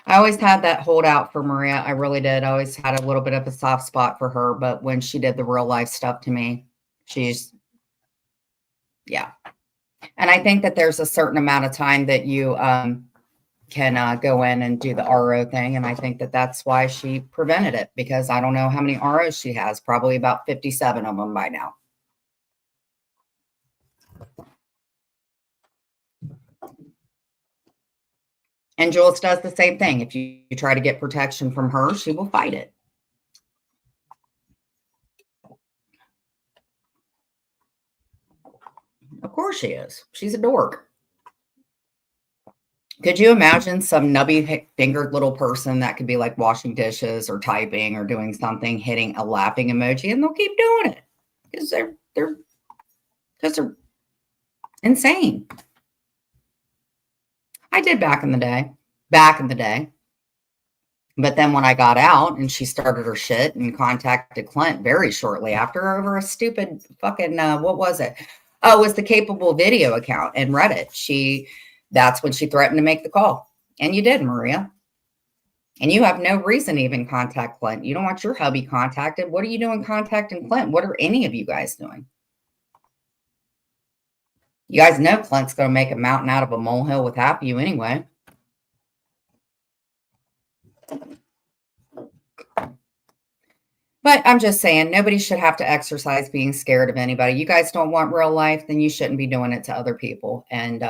I always had that holdout for Maria. I really did. I always had a little bit of a soft spot for her, but when she did the real life stuff to me, yeah. And I think that there's a certain amount of time that you can go in and do the RO thing. And I think that that's why she prevented it, because I don't know how many ROs she has, probably about 57 of them by now. And Jules does the same thing. If you try to get protection from her, she will fight it. Of course she is. She's a dork. Could you imagine some nubby-fingered little person that could be like washing dishes or typing or doing something, hitting a laughing emoji, and they'll keep doing it because they're insane. I did back in the day. But then when I got out and she started her shit and contacted Clint very shortly after over a stupid fucking, what was it? Oh, it was the Capable Video account and Reddit. That's when she threatened to make the call. And you did, Maria. And you have no reason to even contact Clint. You don't want your hubby contacted. What are you doing contacting Clint? What are any of you guys doing? You guys know Clint's going to make a mountain out of a molehill with half of you anyway. But I'm just saying, nobody should have to exercise being scared of anybody. You guys don't want real life, then you shouldn't be doing it to other people. And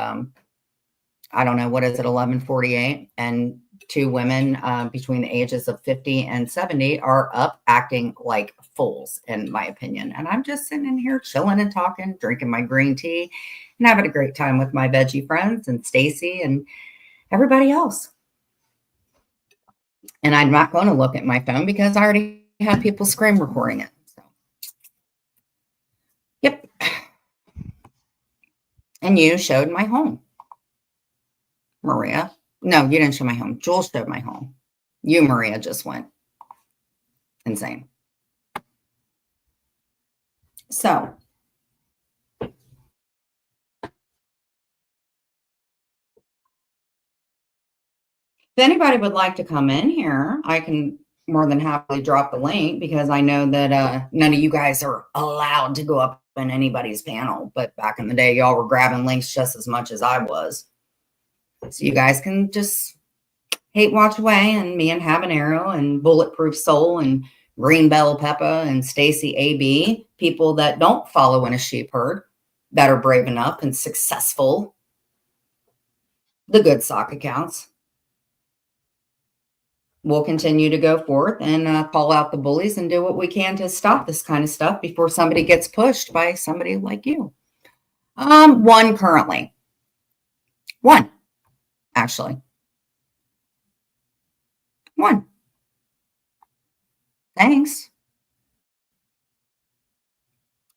I don't know, what is it, 11:48? And two women between the ages of 50 and 70 are up acting like fools, in my opinion. And I'm just sitting in here chilling and talking, drinking my green tea, and having a great time with my veggie friends and Stacy and everybody else. And I'm not going to look at my phone because I already had people scream recording it. So, yep. And you showed my home, Maria. No, you didn't show my home. Jules showed my home. You, Maria, just went insane. So, if anybody would like to come in here, I can more than happily drop the link, because I know that none of you guys are allowed to go up in anybody's panel. But back in the day, y'all were grabbing links just as much as I was. So you guys can just hate watch away, and me and Habanero and Bulletproof Soul and Green Bell Peppa and Stacy AB, people that don't follow in a sheep herd, that are brave enough and successful, the good sock accounts. We'll continue to go forth and call out the bullies and do what we can to stop this kind of stuff before somebody gets pushed by somebody like you. One currently. One, actually. One. Thanks.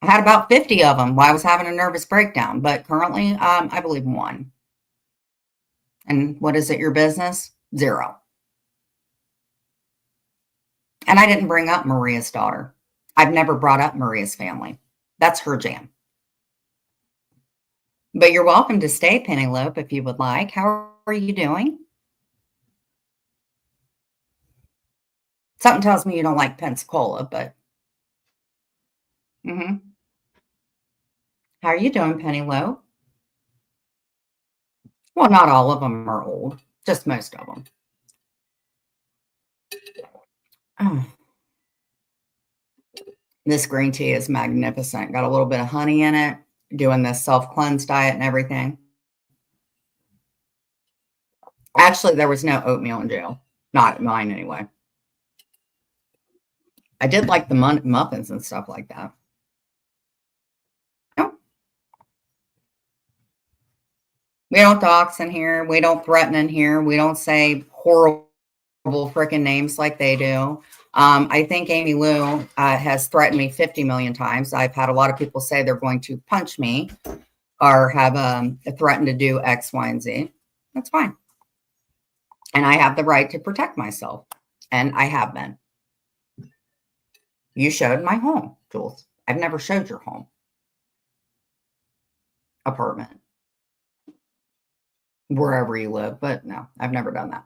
I had about 50 of them while I was having a nervous breakdown, but currently, I believe one. And what is it, your business? 0. And I didn't bring up Maria's daughter. I've never brought up Maria's family. That's her jam. But you're welcome to stay, Penelope, if you would like. How are you doing? Something tells me you don't like Pensacola, but how are you doing, Penny Low? Well, not all of them are old, just most of them. Oh, this green tea is magnificent. Got a little bit of honey in it, doing this self-cleanse diet and everything. Actually, there was no oatmeal in jail. Not mine, anyway. I did like the muffins and stuff like that. No, we don't dox in here. We don't threaten in here. We don't say horrible freaking names like they do. I think Amy Lou has threatened me 50 million times. I've had a lot of people say they're going to punch me or have threatened to do X, Y, and Z. That's fine. And I have the right to protect myself. And I have been. You showed my home, Jules. I've never showed your home. Apartment. Wherever you live. But no, I've never done that.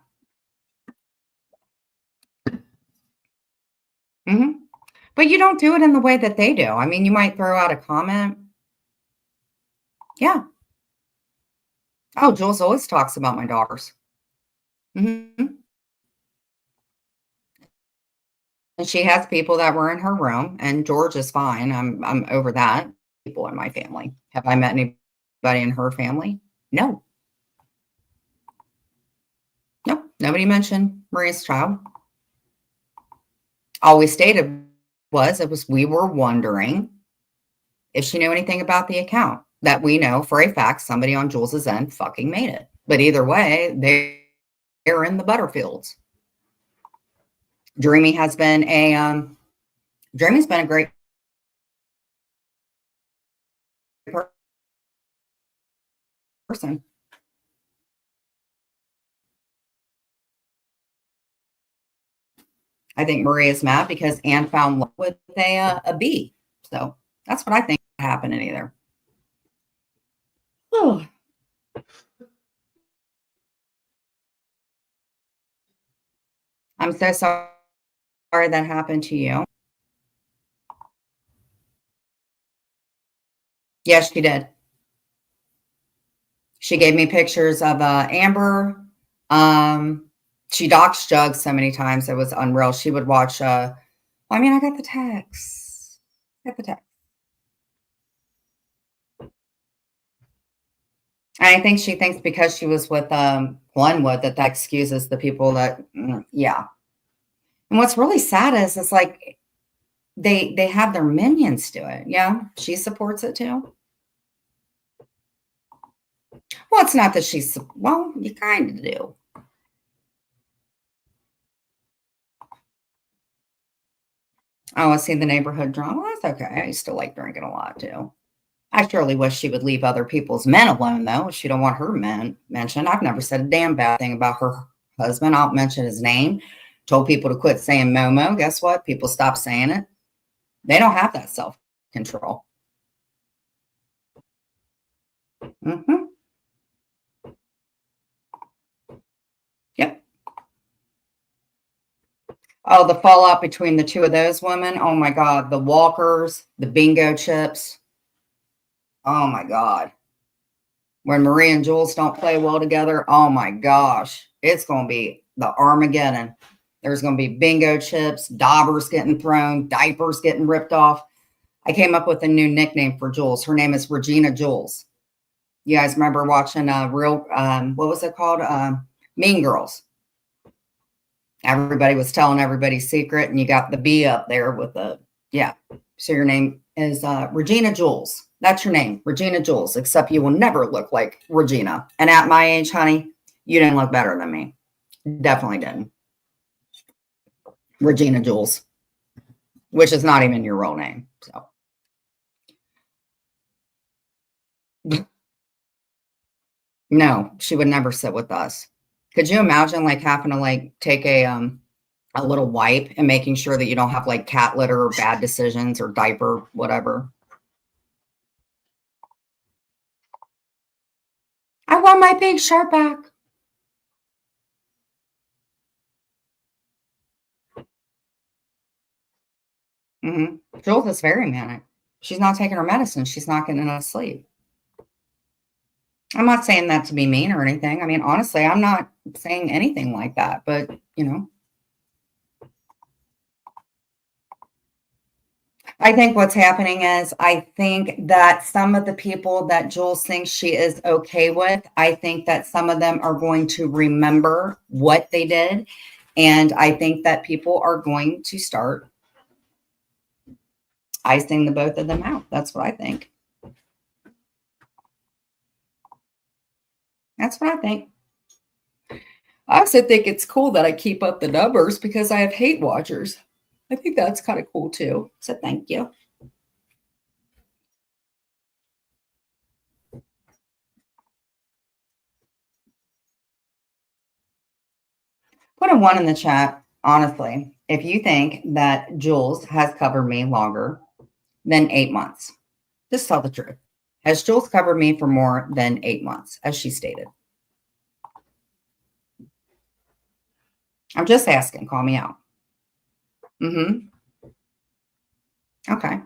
But you don't do it in the way that they do. I mean, you might throw out a comment. Yeah. Oh, Jules always talks about my daughters. And she has people that were in her room, and George is fine. I'm over that. People in my family. Have I met anybody in her family? No. Nope. Nobody mentioned Maria's child. All we stated was we were wondering if she knew anything about the account that we know for a fact somebody on Jules's end fucking made it. But either way, they're in the Butterfields. Dreamy's been a great person. I think Maria's mad because Anne found love with a bee. So that's what I think happened either. Oh. I'm so sorry that happened to you. Yes, she did. She gave me pictures of Amber. She doxed Jug so many times it was unreal. She would watch. I got the text. And I think she thinks because she was with Glenwood that excuses the people that, yeah. And what's really sad is it's like they have their minions do it. Yeah, she supports it too. Well, it's not that you kind of do. Oh, I see the neighborhood drama. Well, that's okay. I used to like drinking a lot too. I surely wish she would leave other people's men alone, though. She don't want her men mentioned. I've never said a damn bad thing about her husband. I'll mention his name. Told people to quit saying Momo. Guess what? People stop saying it. They don't have that self-control. Yep. Oh, the fallout between the two of those women. Oh my God. The walkers, the bingo chips. Oh my God. When Marie and Jules don't play well together, oh my gosh. It's going to be the Armageddon. There's going to be bingo chips, daubers getting thrown, diapers getting ripped off. I came up with a new nickname for Jules. Her name is Regina Jules. You guys remember watching what was it called? Mean Girls. Everybody was telling everybody's secret, and you got the B up there with the, yeah. So your name is Regina Jules. That's your name, Regina Jules, except you will never look like Regina. And at my age, honey, you didn't look better than me. Definitely didn't. Regina Jules, which is not even your real name. So. No, she would never sit with us. Could you imagine like having to like take a little wipe and making sure that you don't have like cat litter or bad decisions or diaper, whatever? I want my big sharp back. Jules is very manic. She's not taking her medicine. She's not getting enough sleep. I'm not saying that to be mean or anything. I mean, honestly, I'm not saying anything like that, but I think what's happening is I think that some of the people that Jules thinks she is okay with, I think that some of them are going to remember what they did. And I think that people are going to start icing the both of them out. That's what I think. That's what I think. I also think it's cool that I keep up the numbers because I have hate watchers. I think that's kind of cool too. So thank you. Put a 1 in the chat, honestly, if you think that Jules has covered me longer than 8 months. Just tell the truth. Has Jules covered me for more than 8 months, as she stated? I'm just asking. Call me out. Okay.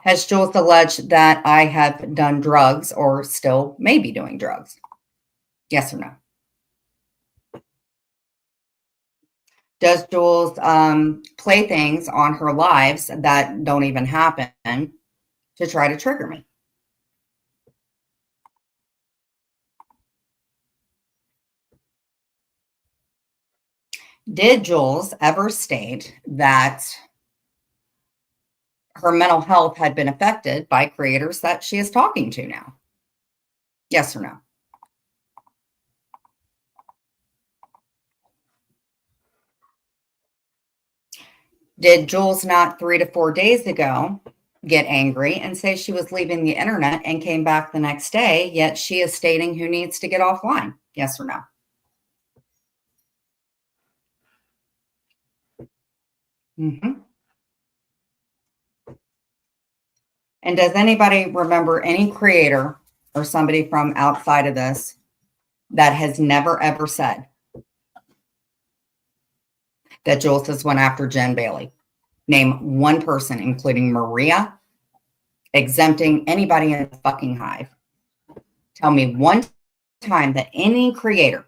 Has Jules alleged that I have done drugs or still may be doing drugs? Yes or no? Does Jules play things on her lives that don't even happen to try to trigger me? Did Jules ever state that her mental health had been affected by creators that she is talking to now? Yes or no? Did Jules not 3 to 4 days ago get angry and say she was leaving the internet and came back the next day, yet she is stating who needs to get offline? Yes or no? And does anybody remember any creator or somebody from outside of this that has never ever said that Jules has went after Jen Bailey? Name one person, including Maria, exempting anybody in the fucking hive. Tell me one time that any creator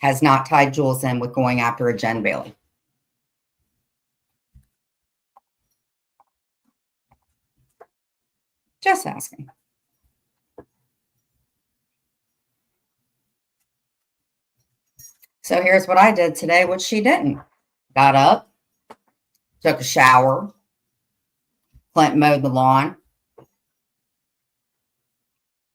has not tied Jules in with going after a Jen Bailey. Just asking. So here's what I did today, which she didn't. Got up, took a shower, Clint mowed the lawn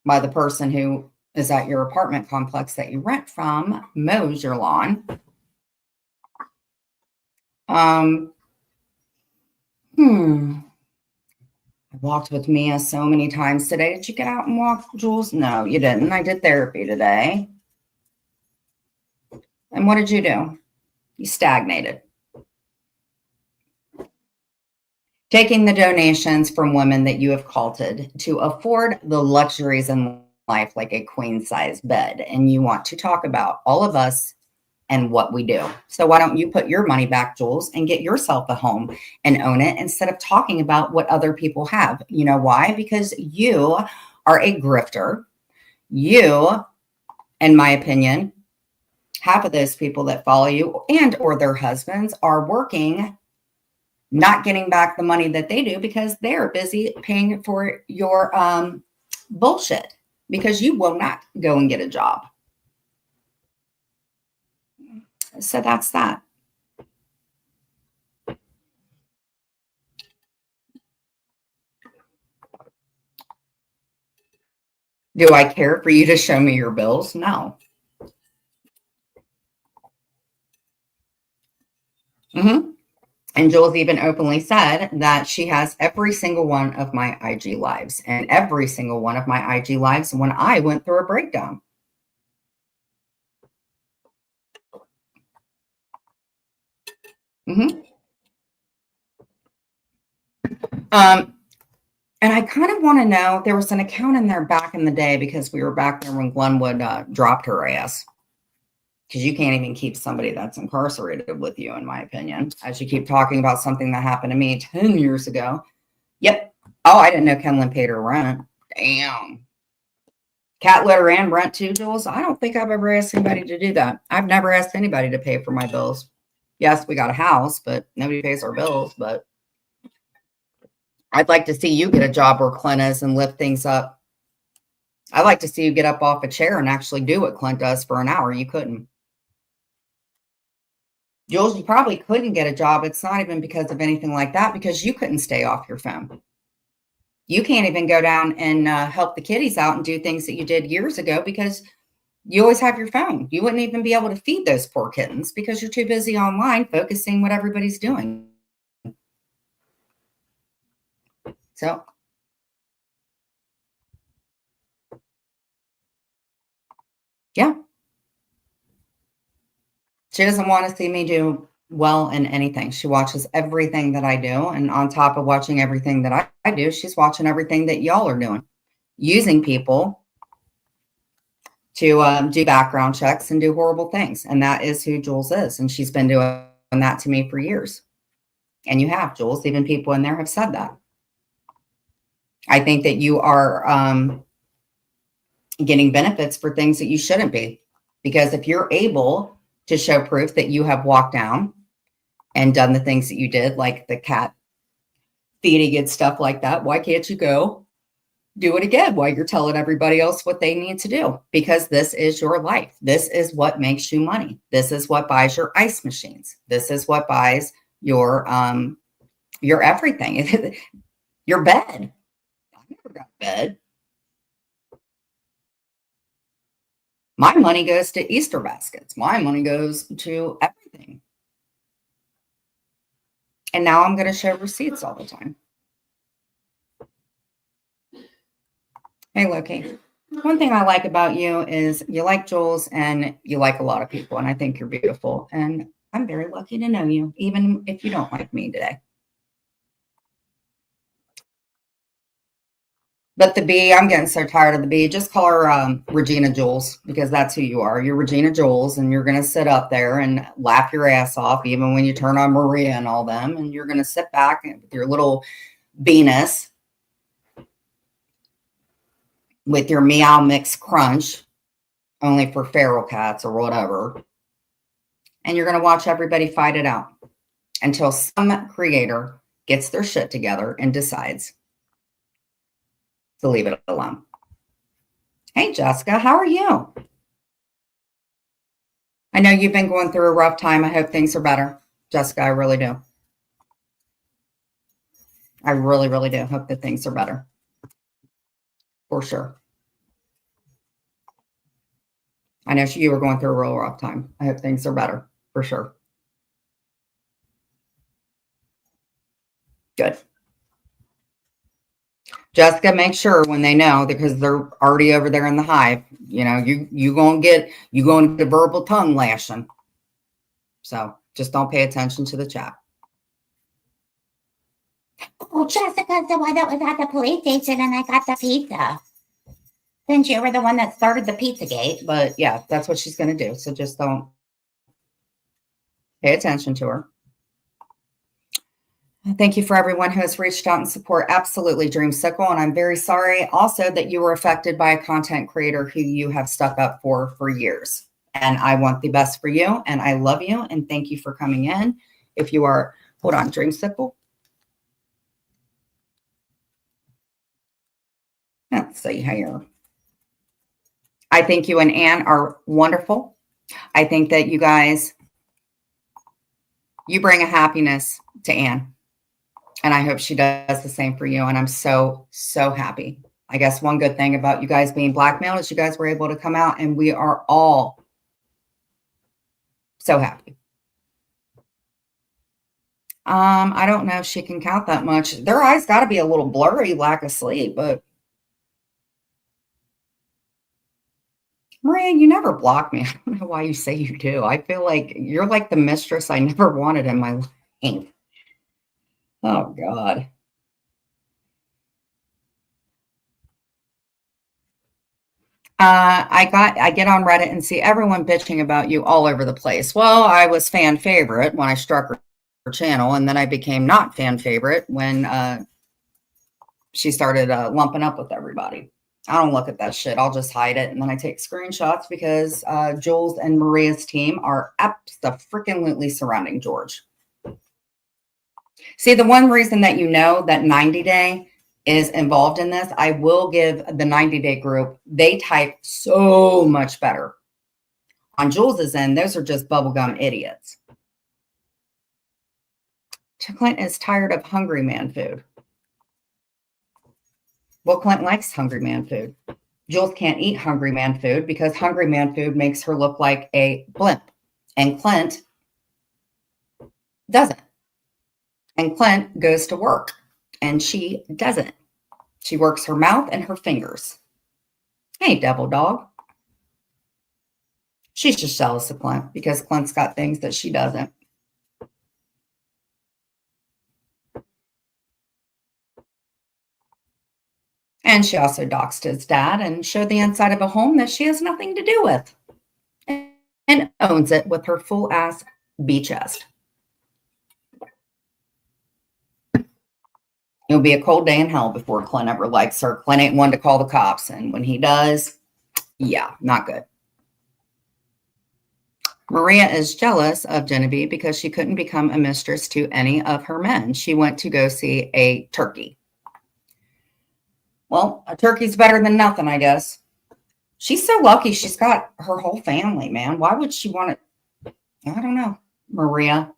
by the person who is at your apartment complex that you rent from, mows your lawn. I walked with Mia so many times today. Did you get out and walk, Jules? No, you didn't. I did therapy today. And what did you do? You stagnated. Taking the donations from women that you have culted to afford the luxuries in life, like a queen size bed. And you want to talk about all of us and what we do. So why don't you put your money back, Jules, and get yourself a home and own it instead of talking about what other people have? You know why? Because you are a grifter. You, in my opinion, half of those people that follow you and or their husbands are working, not getting back the money that they do because they're busy paying for your bullshit because you will not go and get a job. So that's that. Do I care for you to show me your bills? No. And Jules even openly said that she has every single one of my IG lives and every single one of my IG lives when I went through a breakdown. And I kind of want to know, there was an account in there back in the day because we were back there when Glenwood dropped her ass. because you can't even keep somebody that's incarcerated with you, in my opinion, as you keep talking about something that happened to me 10 years ago. Yep. Oh, I didn't know Kenlin paid her rent. Damn. Cat litter and rent too, Jules? I don't think I've ever asked anybody to do that. I've never asked anybody to pay for my bills. Yes, we got a house, but nobody pays our bills. But I'd like to see you get a job where Clint is and lift things up. I'd like to see you get up off a chair and actually do what Clint does for an hour. You couldn't. Jules, you probably couldn't get a job. It's not even because of anything like that, because you couldn't stay off your phone. You can't even go down and help the kiddies out and do things that you did years ago because you always have your phone. You wouldn't even be able to feed those poor kittens because you're too busy online focusing what everybody's doing. So, yeah. She doesn't want to see me do well in anything. She watches everything that I do. And on top of watching everything that I do, she's watching everything that y'all are doing, using people to do background checks and do horrible things. And that is who Jules is. And she's been doing that to me for years. And you have, Jules. Even people in there have said that. I think that you are getting benefits for things that you shouldn't be. Because if you're able to show proof that you have walked down and done the things that you did, like the cat feeding and stuff like that, why can't you go do it again while you're telling everybody else what they need to do? Because this is your life. This is what makes you money. This is what buys your ice machines. This is what buys your everything. Your bed. I never got a bed. My money goes to Easter baskets. My money goes to everything. And now I'm going to show receipts all the time. Hey, Loki. One thing I like about you is you like Jules and you like a lot of people. And I think you're beautiful. And I'm very lucky to know you, even if you don't like me today. But the B, I'm getting so tired of the B. Just call her Regina Jules, because that's who you are. You're Regina Jules, and you're going to sit up there and laugh your ass off, even when you turn on Maria and all them. And you're going to sit back with your little Venus with your Meow Mix Crunch, only for feral cats or whatever. And you're going to watch everybody fight it out until some creator gets their shit together and decides to leave it alone. Hey, Jessica, how are you? I know you've been going through a rough time. I hope things are better. Jessica, I really do. I really, really do hope that things are better. For sure. I know you were going through a real rough time. I hope things are better. For sure. Good. Jessica, make sure when they know, because they're already over there in the hive, you know, you going to get verbal tongue lashing. So just don't pay attention to the chat. Oh, Jessica's the one that was at the police station and I got the pizza. Since you were the one that started the pizza gate. But yeah, that's what she's going to do. So just don't pay attention to her. Thank you for everyone who has reached out and support. Absolutely, Dreamsicle. And I'm very sorry also that you were affected by a content creator who you have stuck up for years. And I want the best for you. And I love you. And thank you for coming in. If you are, hold on, Dreamsicle. Let's see here. I think you and Anne are wonderful. I think that you guys, you bring a happiness to Anne. And I hope she does the same for you. And I'm so, so happy. I guess one good thing about you guys being blackmailed is you guys were able to come out, and we are all so happy. I don't know if she can count that much. Their eyes got to be a little blurry, lack of sleep, but Maria, you never block me. I don't know why you say you do. I feel like you're like the mistress I never wanted in my life. Oh, God. I get on Reddit and see everyone bitching about you all over the place. Well, I was fan favorite when I struck her channel, and then I became not fan favorite when she started lumping up with everybody. I don't look at that shit. I'll just hide it, and then I take screenshots because Jules and Maria's team are abso-freaking-lutely surrounding George. See, the one reason that you know that 90 Day is involved in this, I will give the 90 Day group, they type so much better. On Jules's end, those are just bubblegum idiots. Clint is tired of hungry man food. Well, Clint likes hungry man food. Jules can't eat hungry man food because hungry man food makes her look like a blimp. And Clint doesn't. And Clint goes to work and she doesn't. She works her mouth and her fingers. Hey, devil dog. She's just jealous of Clint because Clint's got things that she doesn't. And she also doxed his dad and showed the inside of a home that she has nothing to do with. And owns it with her full ass B chest. It'll be a cold day in hell before Clint ever likes her. Clint ain't one to call the cops. And when he does, yeah, not good. Maria is jealous of Genevieve because she couldn't become a mistress to any of her men. She went to go see a turkey. Well, a turkey's better than nothing, I guess. She's so lucky she's got her whole family, man. Why would she want it? I don't know. Maria,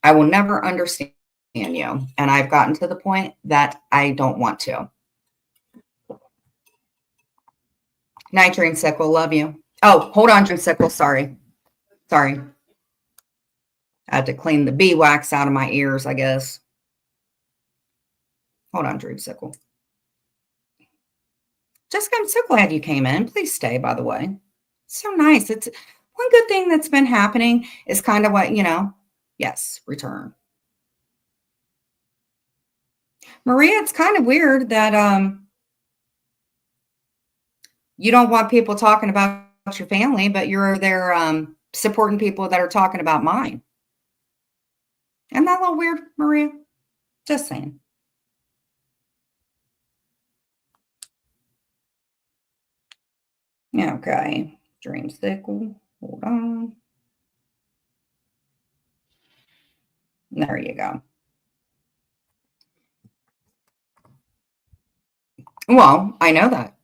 I will never understand you. And I've gotten to the point that I don't want to. Night, Dreamsicle. Love you. Oh, hold on, Dreamsicle. Sorry. I had to clean the bee wax out of my ears, I guess. Hold on, Dreamsicle. Jessica, I'm so glad you came in. Please stay, by the way. So nice. It's one good thing that's been happening is kind of what, yes, return. Maria, it's kind of weird that you don't want people talking about your family, but you're there supporting people that are talking about mine. Isn't that a little weird, Maria? Just saying. Okay. Dreamsicle. Hold on. There you go. Well, I know that.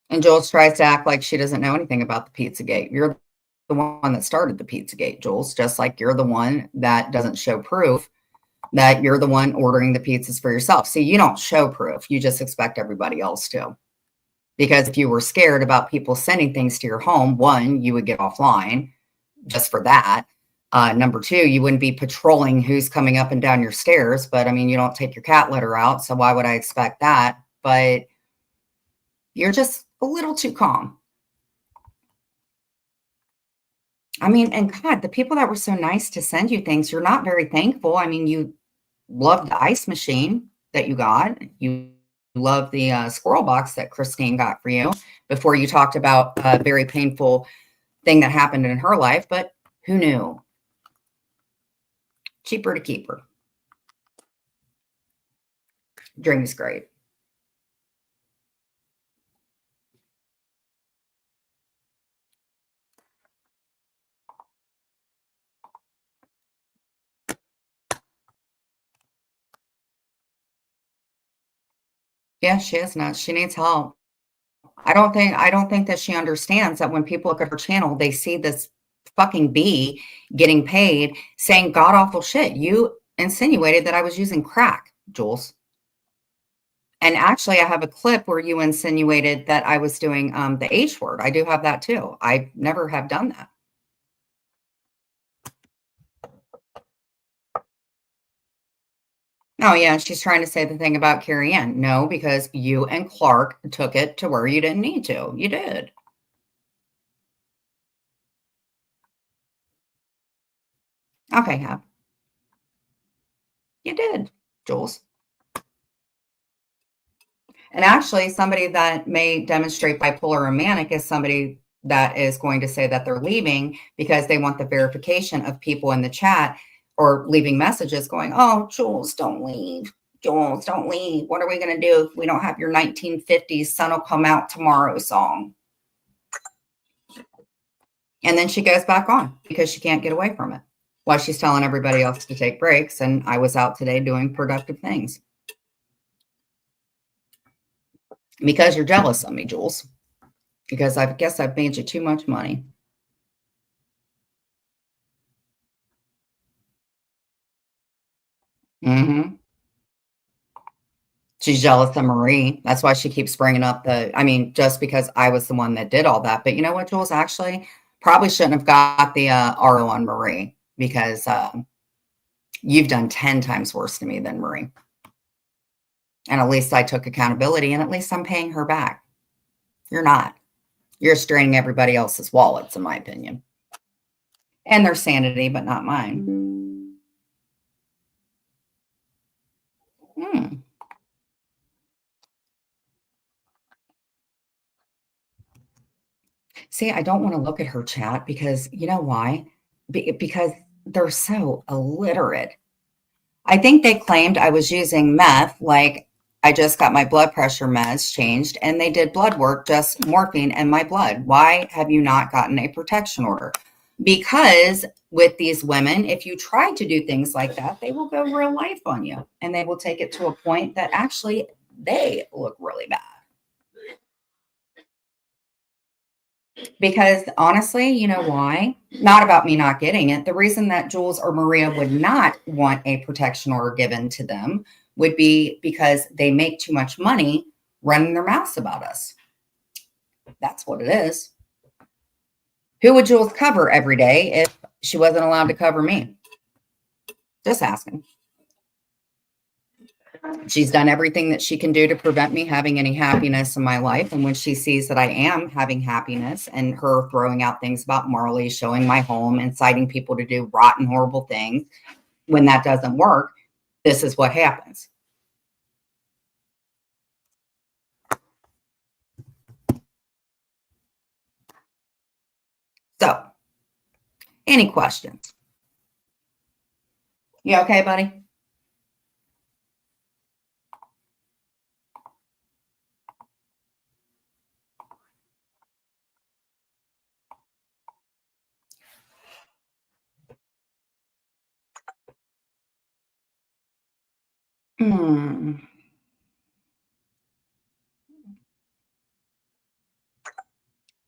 And Jules tries to act like she doesn't know anything about the Pizzagate. You're the one that started the Pizzagate, Jules, just like you're the one that doesn't show proof that you're the one ordering the pizzas for yourself. See, you don't show proof. You just expect everybody else to. Because if you were scared about people sending things to your home, one, you would get offline just for that. Number two, you wouldn't be patrolling who's coming up and down your stairs. But I mean, you don't take your cat litter out. So why would I expect that? But you're just a little too calm. I mean, and God, the people that were so nice to send you things, you're not very thankful. I mean, you love the ice machine that you got. You love the squirrel box that Christine got for you before you talked about a very painful thing that happened in her life. But who knew? Cheaper to keep her. Dream's great. Yeah, she is nuts. She needs help. I don't think that she understands that when people look at her channel, they see this fucking bee getting paid saying god awful shit. You insinuated that I was using crack, Jules. And actually, I have a clip where you insinuated that I was doing the H word. I do have that too. I never have done that. Oh, yeah, she's trying to say the thing about Carrie Ann. No, because you and Clark took it to where you didn't need to. You did. Okay, Hap. You did, Jules. And actually, somebody that may demonstrate bipolar or manic is somebody that is going to say that they're leaving because they want the verification of people in the chat or leaving messages going, oh, Jules, don't leave. Jules, don't leave. What are we going to do if we don't have your 1950s Sun Will Come Out Tomorrow song? And then she goes back on because she can't get away from it while she's telling everybody else to take breaks. And I was out today doing productive things. Because you're jealous of me, Jules. Because I guess I've made you too much money. Mm-hmm. She's jealous of Marie. That's why she keeps bringing up just because I was the one that did all that. But you know what, Jules? Actually, probably shouldn't have got the RO on Marie because you've done 10 times worse to me than Marie. And at least I took accountability and at least I'm paying her back. You're not. You're straining everybody else's wallets, in my opinion. And their sanity, but not mine. See, I don't want to look at her chat because you know why? Because they're so illiterate. I think they claimed I was using meth, like I just got my blood pressure meds changed and they did blood work, just morphine in my blood. Why have you not gotten a protection order? Because with these women, if you try to do things like that, they will go real life on you and they will take it to a point that actually they look really bad. Because honestly, you know why? Not about me not getting it. The reason that Jules or Maria would not want a protection order given to them would be because they make too much money running their mouths about us. That's what it is. Who would Jules cover every day if she wasn't allowed to cover me? Just asking. She's done everything that she can do to prevent me having any happiness in my life. And when she sees that I am having happiness and her throwing out things about Marley, showing my home, inciting people to do rotten, horrible things, when that doesn't work, this is what happens. So, any questions? You okay, buddy?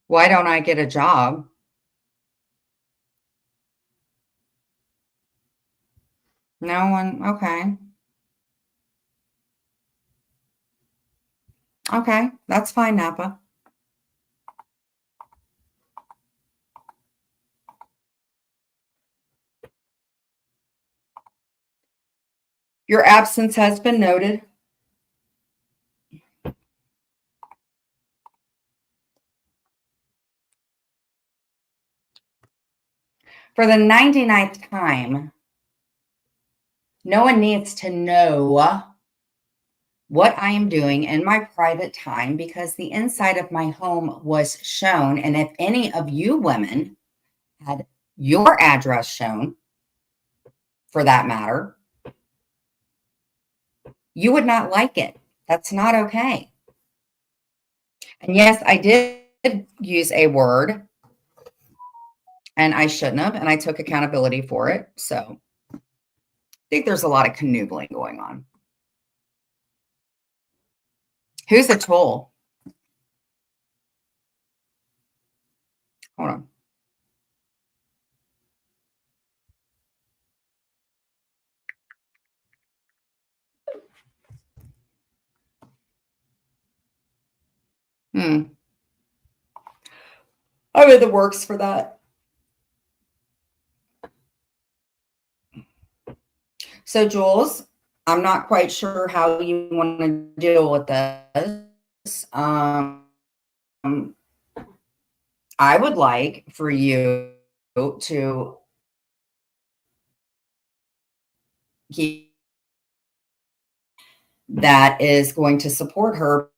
Why don't I get a job? No one. Okay. Okay. That's fine, Napa. Your absence has been noted. For the 99th time, no one needs to know what I am doing in my private time because the inside of my home was shown. And if any of you women had your address shown, for that matter, you would not like it. That's not okay. And yes, I did use a word and I shouldn't have, and I took accountability for it. So I think there's a lot of canoodling going on. Who's a tool? Hold on. I'm in the works for that. So, Jules, I'm not quite sure how you want to deal with this. I would like for you to keep that is going to support her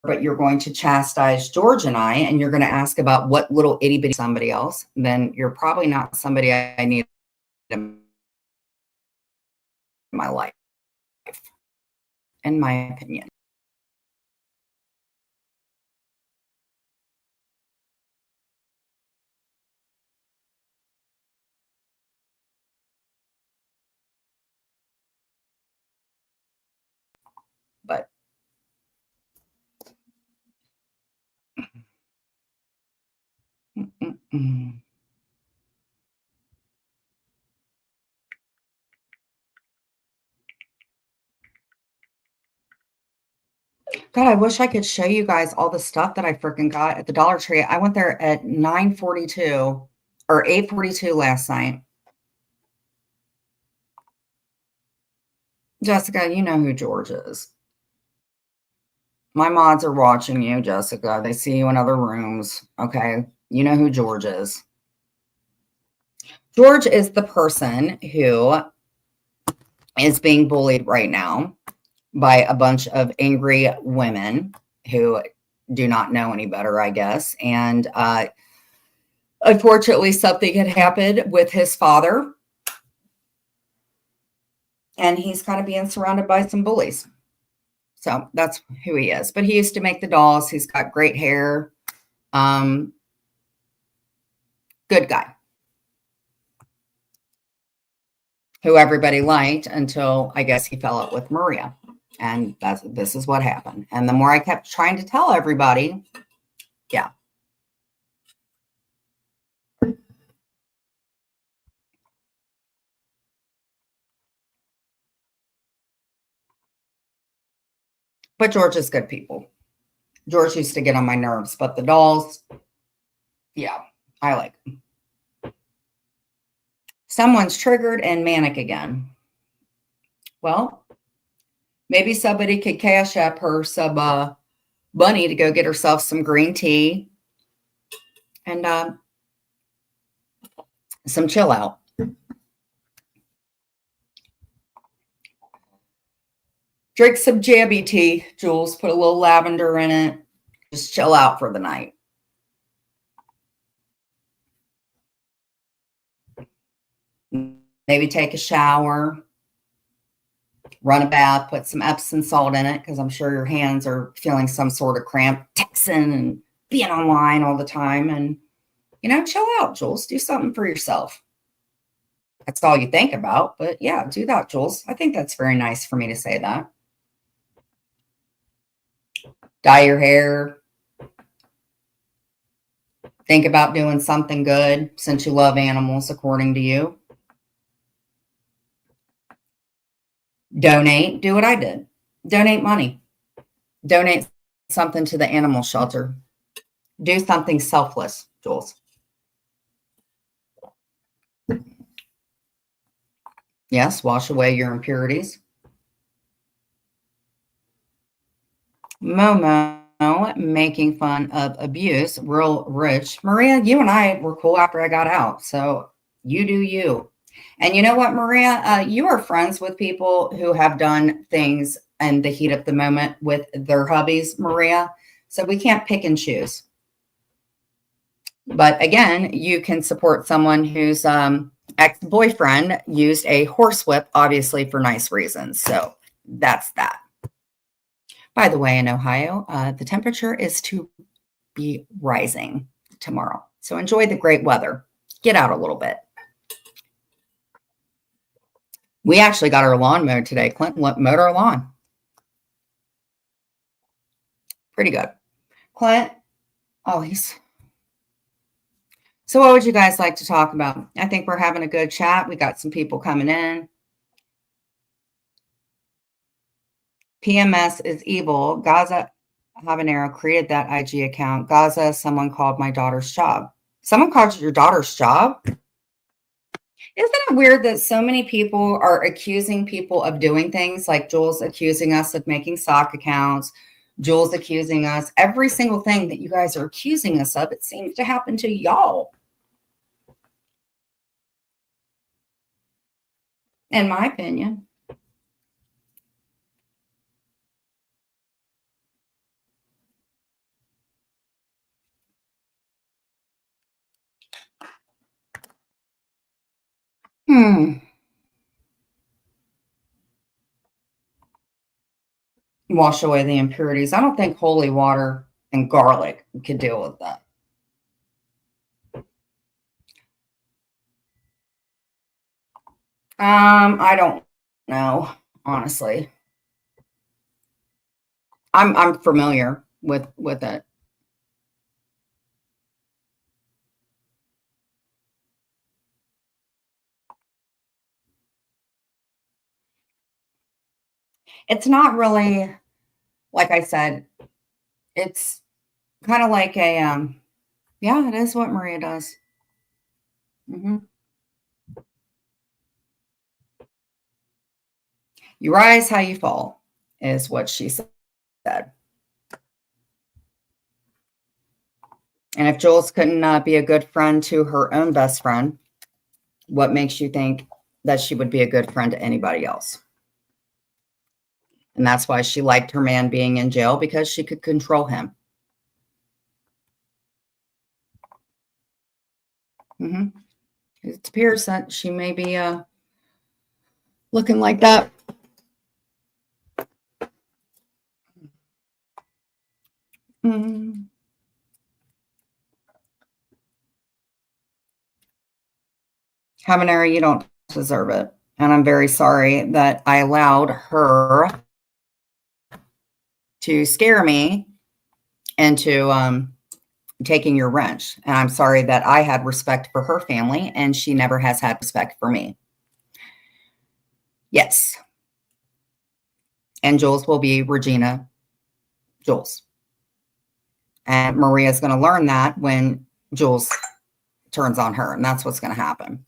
but you're going to chastise George and you're going to ask about what little itty bitty somebody else, then you're probably not somebody I need in my life, in my opinion. But God, I wish I could show you guys all the stuff that I freaking got at the Dollar Tree. I went there at 9:42 or 8:42 last night. Jessica, you know who George is. My mods are watching you, Jessica. They see you in other rooms. Okay. You know who George is. George is the person who is being bullied right now by a bunch of angry women who do not know any better, I guess. And unfortunately, something had happened with his father. And he's kind of being surrounded by some bullies. So that's who he is. But he used to make the dolls. He's got great hair. Good guy. Who everybody liked until I guess he fell out with Maria. And this is what happened. And the more I kept trying to tell everybody, yeah. But George is good people. George used to get on my nerves, but the dolls, yeah, I like them. Someone's triggered and manic again. Well, maybe somebody could cash up her some money to go get herself some green tea and some chill out. Drink some jammy tea, Jules. Put a little lavender in it. Just chill out for the night. Maybe take a shower, run a bath, put some Epsom salt in it because I'm sure your hands are feeling some sort of cramp, texting and being online all the time. And, chill out, Jules. Do something for yourself. That's all you think about. But yeah, do that, Jules. I think that's very nice for me to say that. Dye your hair. Think about doing something good since you love animals, according to you. Donate. Do what I did. Donate money. Donate something to the animal shelter. Do something selfless, Jules. Yes, wash away your impurities. Momo making fun of abuse, real rich. Maria, you and I were cool after I got out. So you do you. And you know what, Maria? You are friends with people who have done things in the heat of the moment with their hubbies, Maria. So we can't pick and choose. But again, you can support someone whose ex-boyfriend used a horsewhip, obviously for nice reasons. So that's that. By the way, in Ohio, the temperature is to be rising tomorrow. So enjoy the great weather. Get out a little bit. We actually got our lawn mowed today. Clint mowed our lawn. Pretty good. Clint, he's... So what would you guys like to talk about? I think we're having a good chat. We got some people coming in. PMS is evil. Gaza Habanero created that IG account. Gaza, someone called my daughter's job. Someone called your daughter's job? Isn't it weird that so many people are accusing people of doing things, like Jules accusing us of making sock accounts, Jules accusing us, every single thing that you guys are accusing us of, it seems to happen to y'all. In my opinion. Wash away the impurities. I don't think holy water and garlic could deal with that. I don't know, honestly. I'm familiar with it. It's not really, like I said, it's kind of like a yeah, it is what Maria does. You rise how you fall, is what she said. And if Jules couldn't be a good friend to her own best friend, what makes you think that she would be a good friend to anybody else? And that's why she liked her man being in jail, because she could control him. It appears that she may be looking like that. Habanero, you don't deserve it. And I'm very sorry that I allowed her to scare me into taking your wrench. And I'm sorry that I had respect for her family and she never has had respect for me. Yes. And Jules will be Regina Jules. And Maria's going to learn that when Jules turns on her. And that's what's going to happen.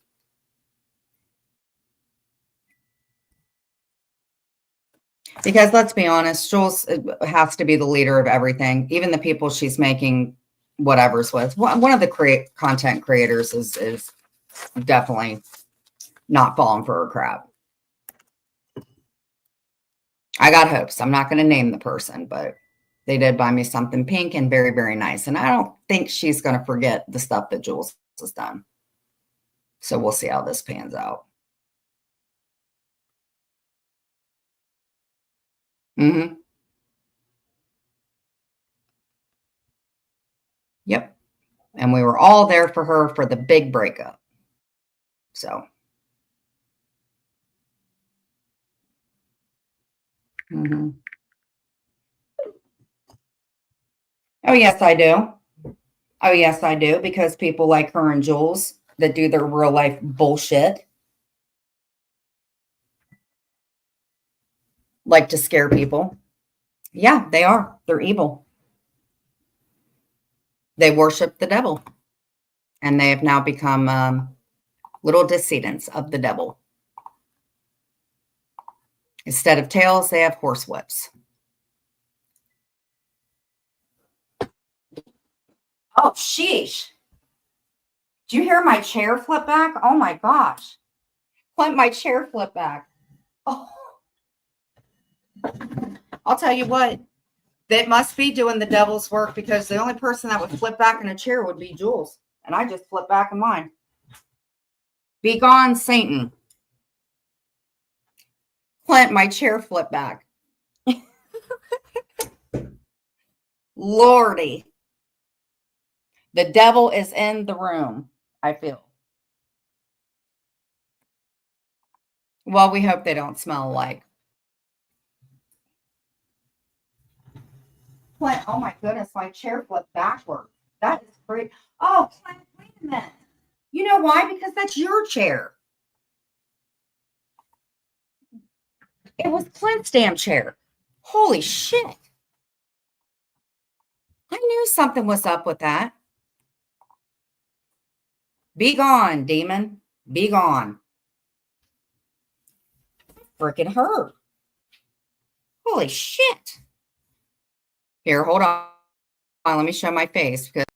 Because let's be honest, Jules has to be the leader of everything, even the people she's making whatever's with. One of the content creators is definitely not falling for her crap. I got hopes. I'm not going to name the person, but they did buy me something pink and very, very nice. And I don't think she's going to forget the stuff that Jules has done. So we'll see how this pans out. Yep. And we were all there for her for the big breakup. So. Oh, yes, I do. Oh, yes, I do. Because people like her and Jules that do their real life bullshit like to scare people. Yeah, they are. They're evil. They worship the devil. And they have now become little descendants of the devil. Instead of tails, they have horse whips. Oh, sheesh. Do you hear my chair flip back? Oh, my gosh. Let my chair flip back. Oh. I'll tell you what. They must be doing the devil's work, because the only person that would flip back in a chair would be Jules. And I just flip back in mine. Be gone, Satan. Clint, my chair flipped back. Lordy. The devil is in the room, I feel. Well, we hope they don't smell alike. Clint, oh my goodness, my chair flipped backward. That is great. Oh, Clint, wait a minute. You know why? Because that's your chair. It was Clint's damn chair. Holy shit. I knew something was up with that. Be gone, demon. Be gone. Freaking hurt. Holy shit. Here, hold on. Let me show my face, because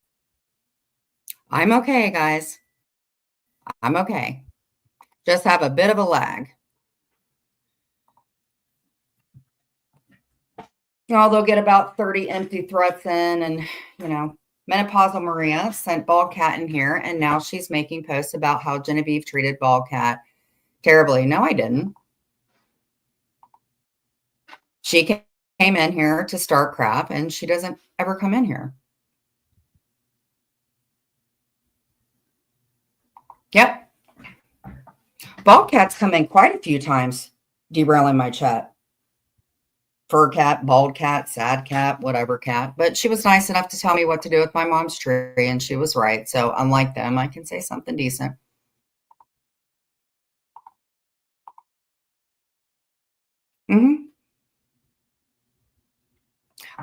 I'm okay, guys. I'm okay. Just have a bit of a lag. Well, they'll get about 30 empty threats in, and, Menopausal Maria sent Bald Cat in here, and now she's making posts about how Genevieve treated Bald Cat Terribly. No, I didn't. She came in here to start crap, and she doesn't ever come in here. Yep. Bald Cat's come in quite a few times, derailing my chat. Fur cat, bald cat, sad cat, whatever cat. But she was nice enough to tell me what to do with my mom's tree, and she was right. So unlike them, I can say something decent. Hmm.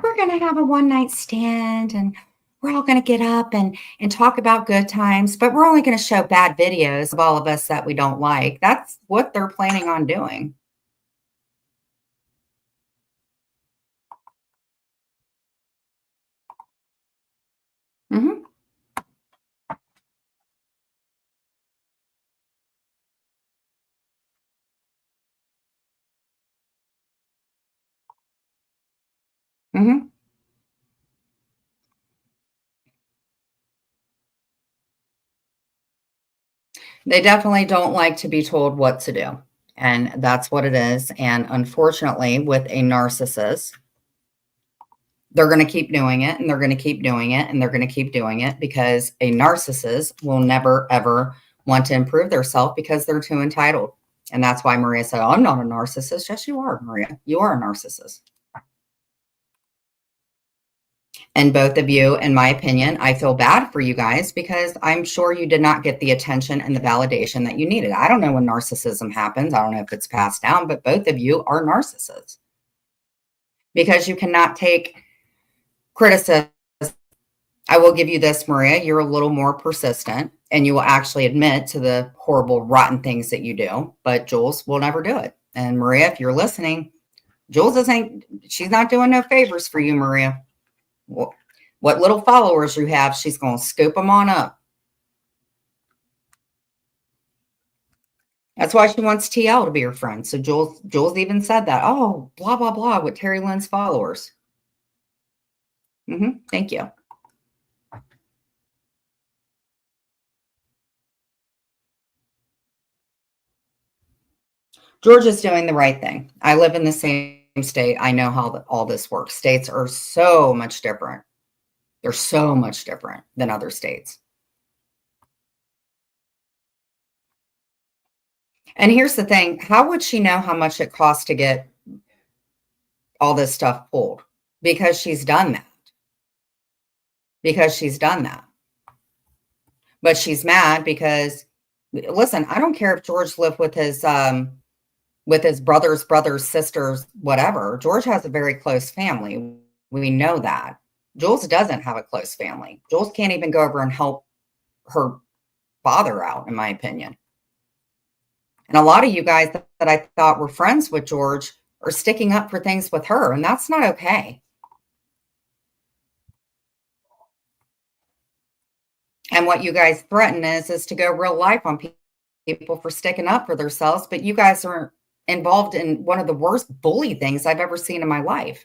We're going to have a one-night stand, and we're all going to get up and talk about good times, but we're only going to show bad videos of all of us that we don't like. That's what they're planning on doing. Hmm. Hmm. They definitely don't like to be told what to do. And that's what it is. And unfortunately, with a narcissist, they're going to keep doing it, and they're going to keep doing it, and they're going to keep doing it, because a narcissist will never, ever want to improve themselves because they're too entitled. And that's why Maria said, "Oh, I'm not a narcissist." Yes, you are, Maria. You are a narcissist. And both of you, in my opinion, I feel bad for you guys, because I'm sure you did not get the attention and the validation that you needed. I don't know when narcissism happens. I don't know if it's passed down, but both of you are narcissists, because you cannot take criticism. I will give you this, Maria. You're a little more persistent, and you will actually admit to the horrible, rotten things that you do. But Jules will never do it. And Maria, if you're listening, Jules isn't, she's not doing no favors for you, Maria. What little followers you have, she's going to scoop them on up. That's why she wants TL to be her friend. So Jules even said that. Oh, blah, blah, blah, with Terry Lynn's followers. Thank you. Georgia's doing the right thing. I live in the same state. I know how all this works. States are so much different. They're so much different than other states. And here's the thing. How would she know how much it costs to get all this stuff pulled? Because she's done that. Because she's done that. But she's mad because, listen, I don't care if George lived with his brothers, sisters, whatever. George has a very close family. We know that. Jules doesn't have a close family. Jules can't even go over and help her father out, in my opinion. And a lot of you guys that I thought were friends with George are sticking up for things with her, and that's not okay. And what you guys threaten is to go real life on people for sticking up for themselves, but you guys are involved in one of the worst bully things I've ever seen in my life.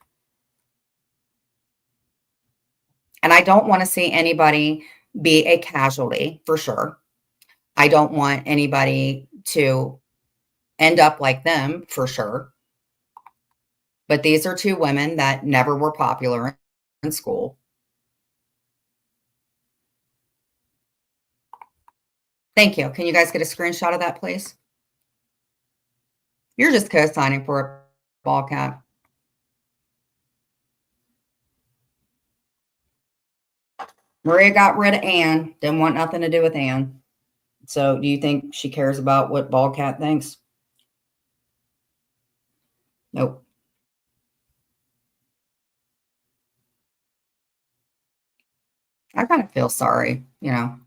And I don't want to see anybody be a casualty, for sure. I don't want anybody to end up like them, for sure. But these are two women that never were popular in school. Thank you. Can you guys get a screenshot of that, please? You're just co-signing for it, ball cat. Maria got rid of Anne. Didn't want nothing to do with Anne. So do you think she cares about what ball cat thinks? Nope. I kind of feel sorry, you know.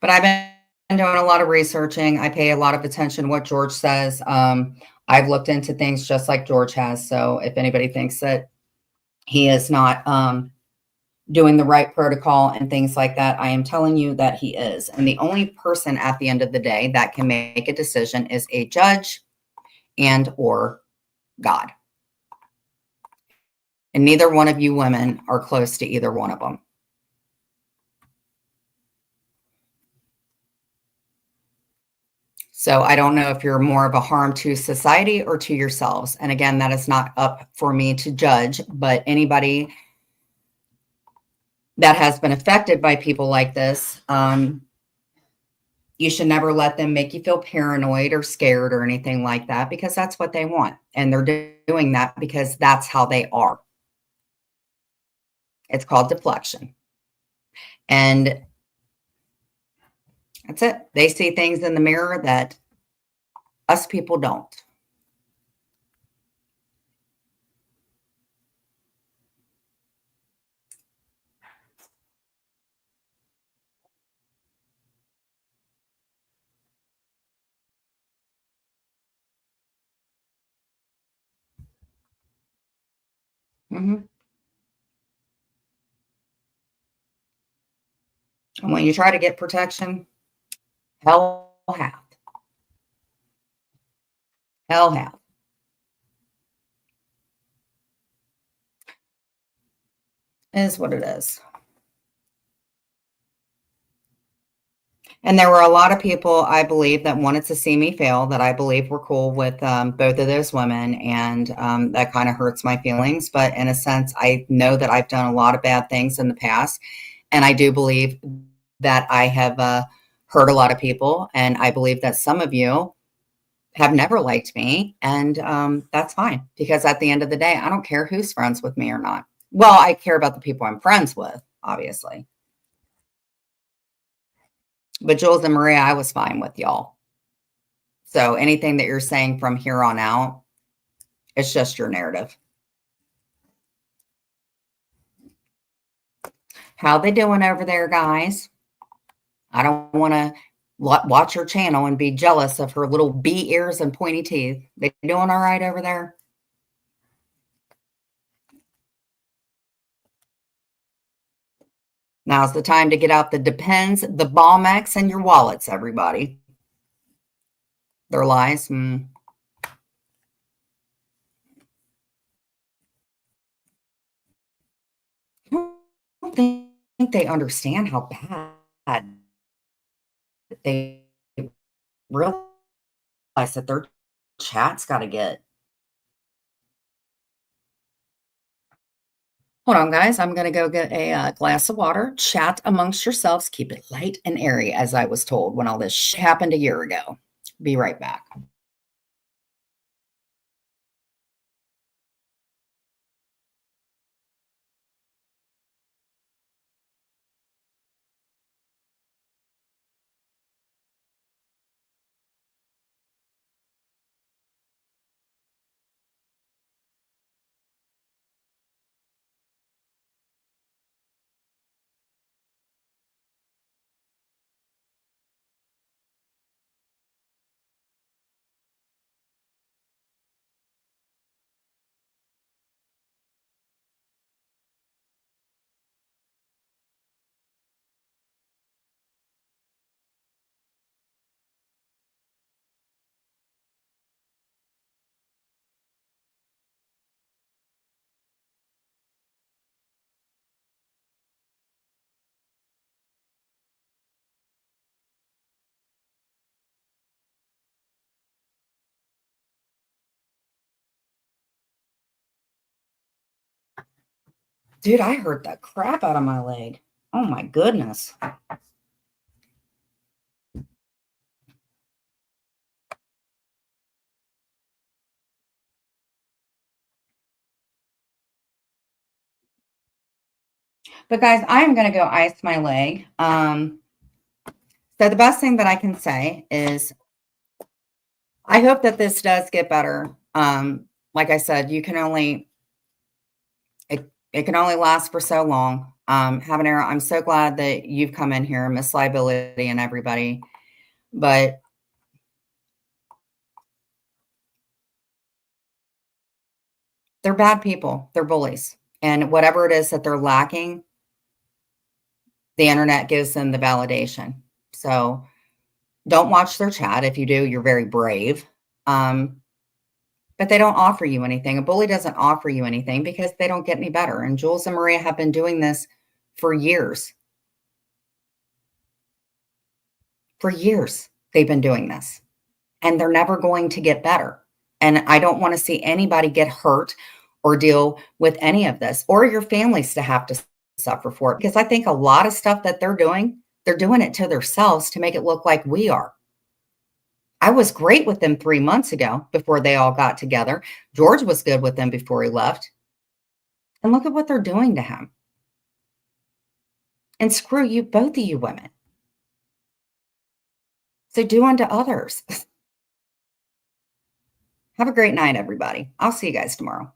But I've been doing a lot of researching. I pay a lot of attention to what George says. I've looked into things just like George has. So if anybody thinks that he is not doing the right protocol and things like that, I am telling you that he is. And the only person at the end of the day that can make a decision is a judge and or God. And neither one of you women are close to either one of them. So I don't know if you're more of a harm to society or to yourselves. And again, that is not up for me to judge, but anybody that has been affected by people like this, you should never let them make you feel paranoid or scared or anything like that, because that's what they want. And they're doing that because that's how they are. It's called deflection. And that's it. They see things in the mirror that us people don't. Mm-hmm. And when you try to get protection, hell hath. Hell hath. It is what it is. And there were a lot of people, I believe, that wanted to see me fail, that I believe were cool with both of those women. And that kind of hurts my feelings. But in a sense, I know that I've done a lot of bad things in the past. And I do believe that I have hurt a lot of people. And I believe that some of you have never liked me. And that's fine. Because at the end of the day, I don't care who's friends with me or not. Well, I care about the people I'm friends with, obviously. But Jules and Maria, I was fine with y'all. So anything that you're saying from here on out, it's just your narrative. How they doing over there, guys? I don't want to watch her channel and be jealous of her little bee ears and pointy teeth. They doing all right over there? Now's the time to get out the Depends, the Balmex, and your wallets, everybody. Their lies. I don't think they understand how bad they realize that their chat's got to get. Hold on, guys. I'm going to go get a glass of water. Chat amongst yourselves. Keep it light and airy, as I was told when all this shit happened a year ago. Be right back. Dude, I hurt the crap out of my leg. Oh my goodness. But guys, I'm going to go ice my leg. So the best thing that I can say is I hope that this does get better. Like I said, it can only last for so long. Habanero, I'm so glad that you've come in here, Miss Liability and everybody. But they're bad people. They're bullies. And whatever it is that they're lacking, the internet gives them the validation. So don't watch their chat. If you do, you're very brave. But they don't offer you anything. A bully doesn't offer you anything because they don't get any better. And Jules and Maria have been doing this for years. For years, they've been doing this. and they're never going to get better. And I don't want to see anybody get hurt or deal with any of this, or your families to have to suffer for it. Because I think a lot of stuff that they're doing it to themselves to make it look like we are. I was great with them 3 months ago before they all got together. George was good with them before he left. And look at what they're doing to him. And screw you, both of you women. So do unto others. Have a great night, everybody. I'll see you guys tomorrow.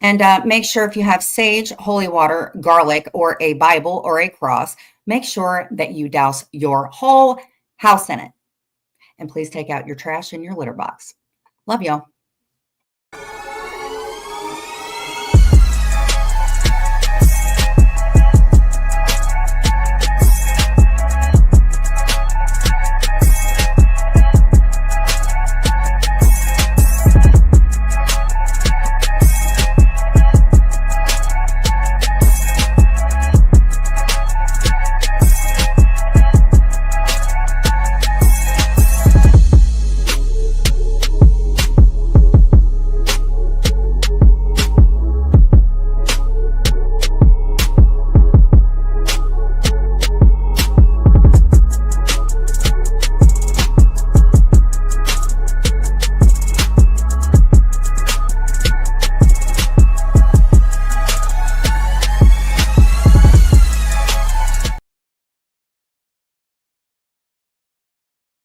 And make sure if you have sage, holy water, garlic, or a Bible or a cross, make sure that you douse your whole house in it. And please take out your trash in your litter box. Love y'all.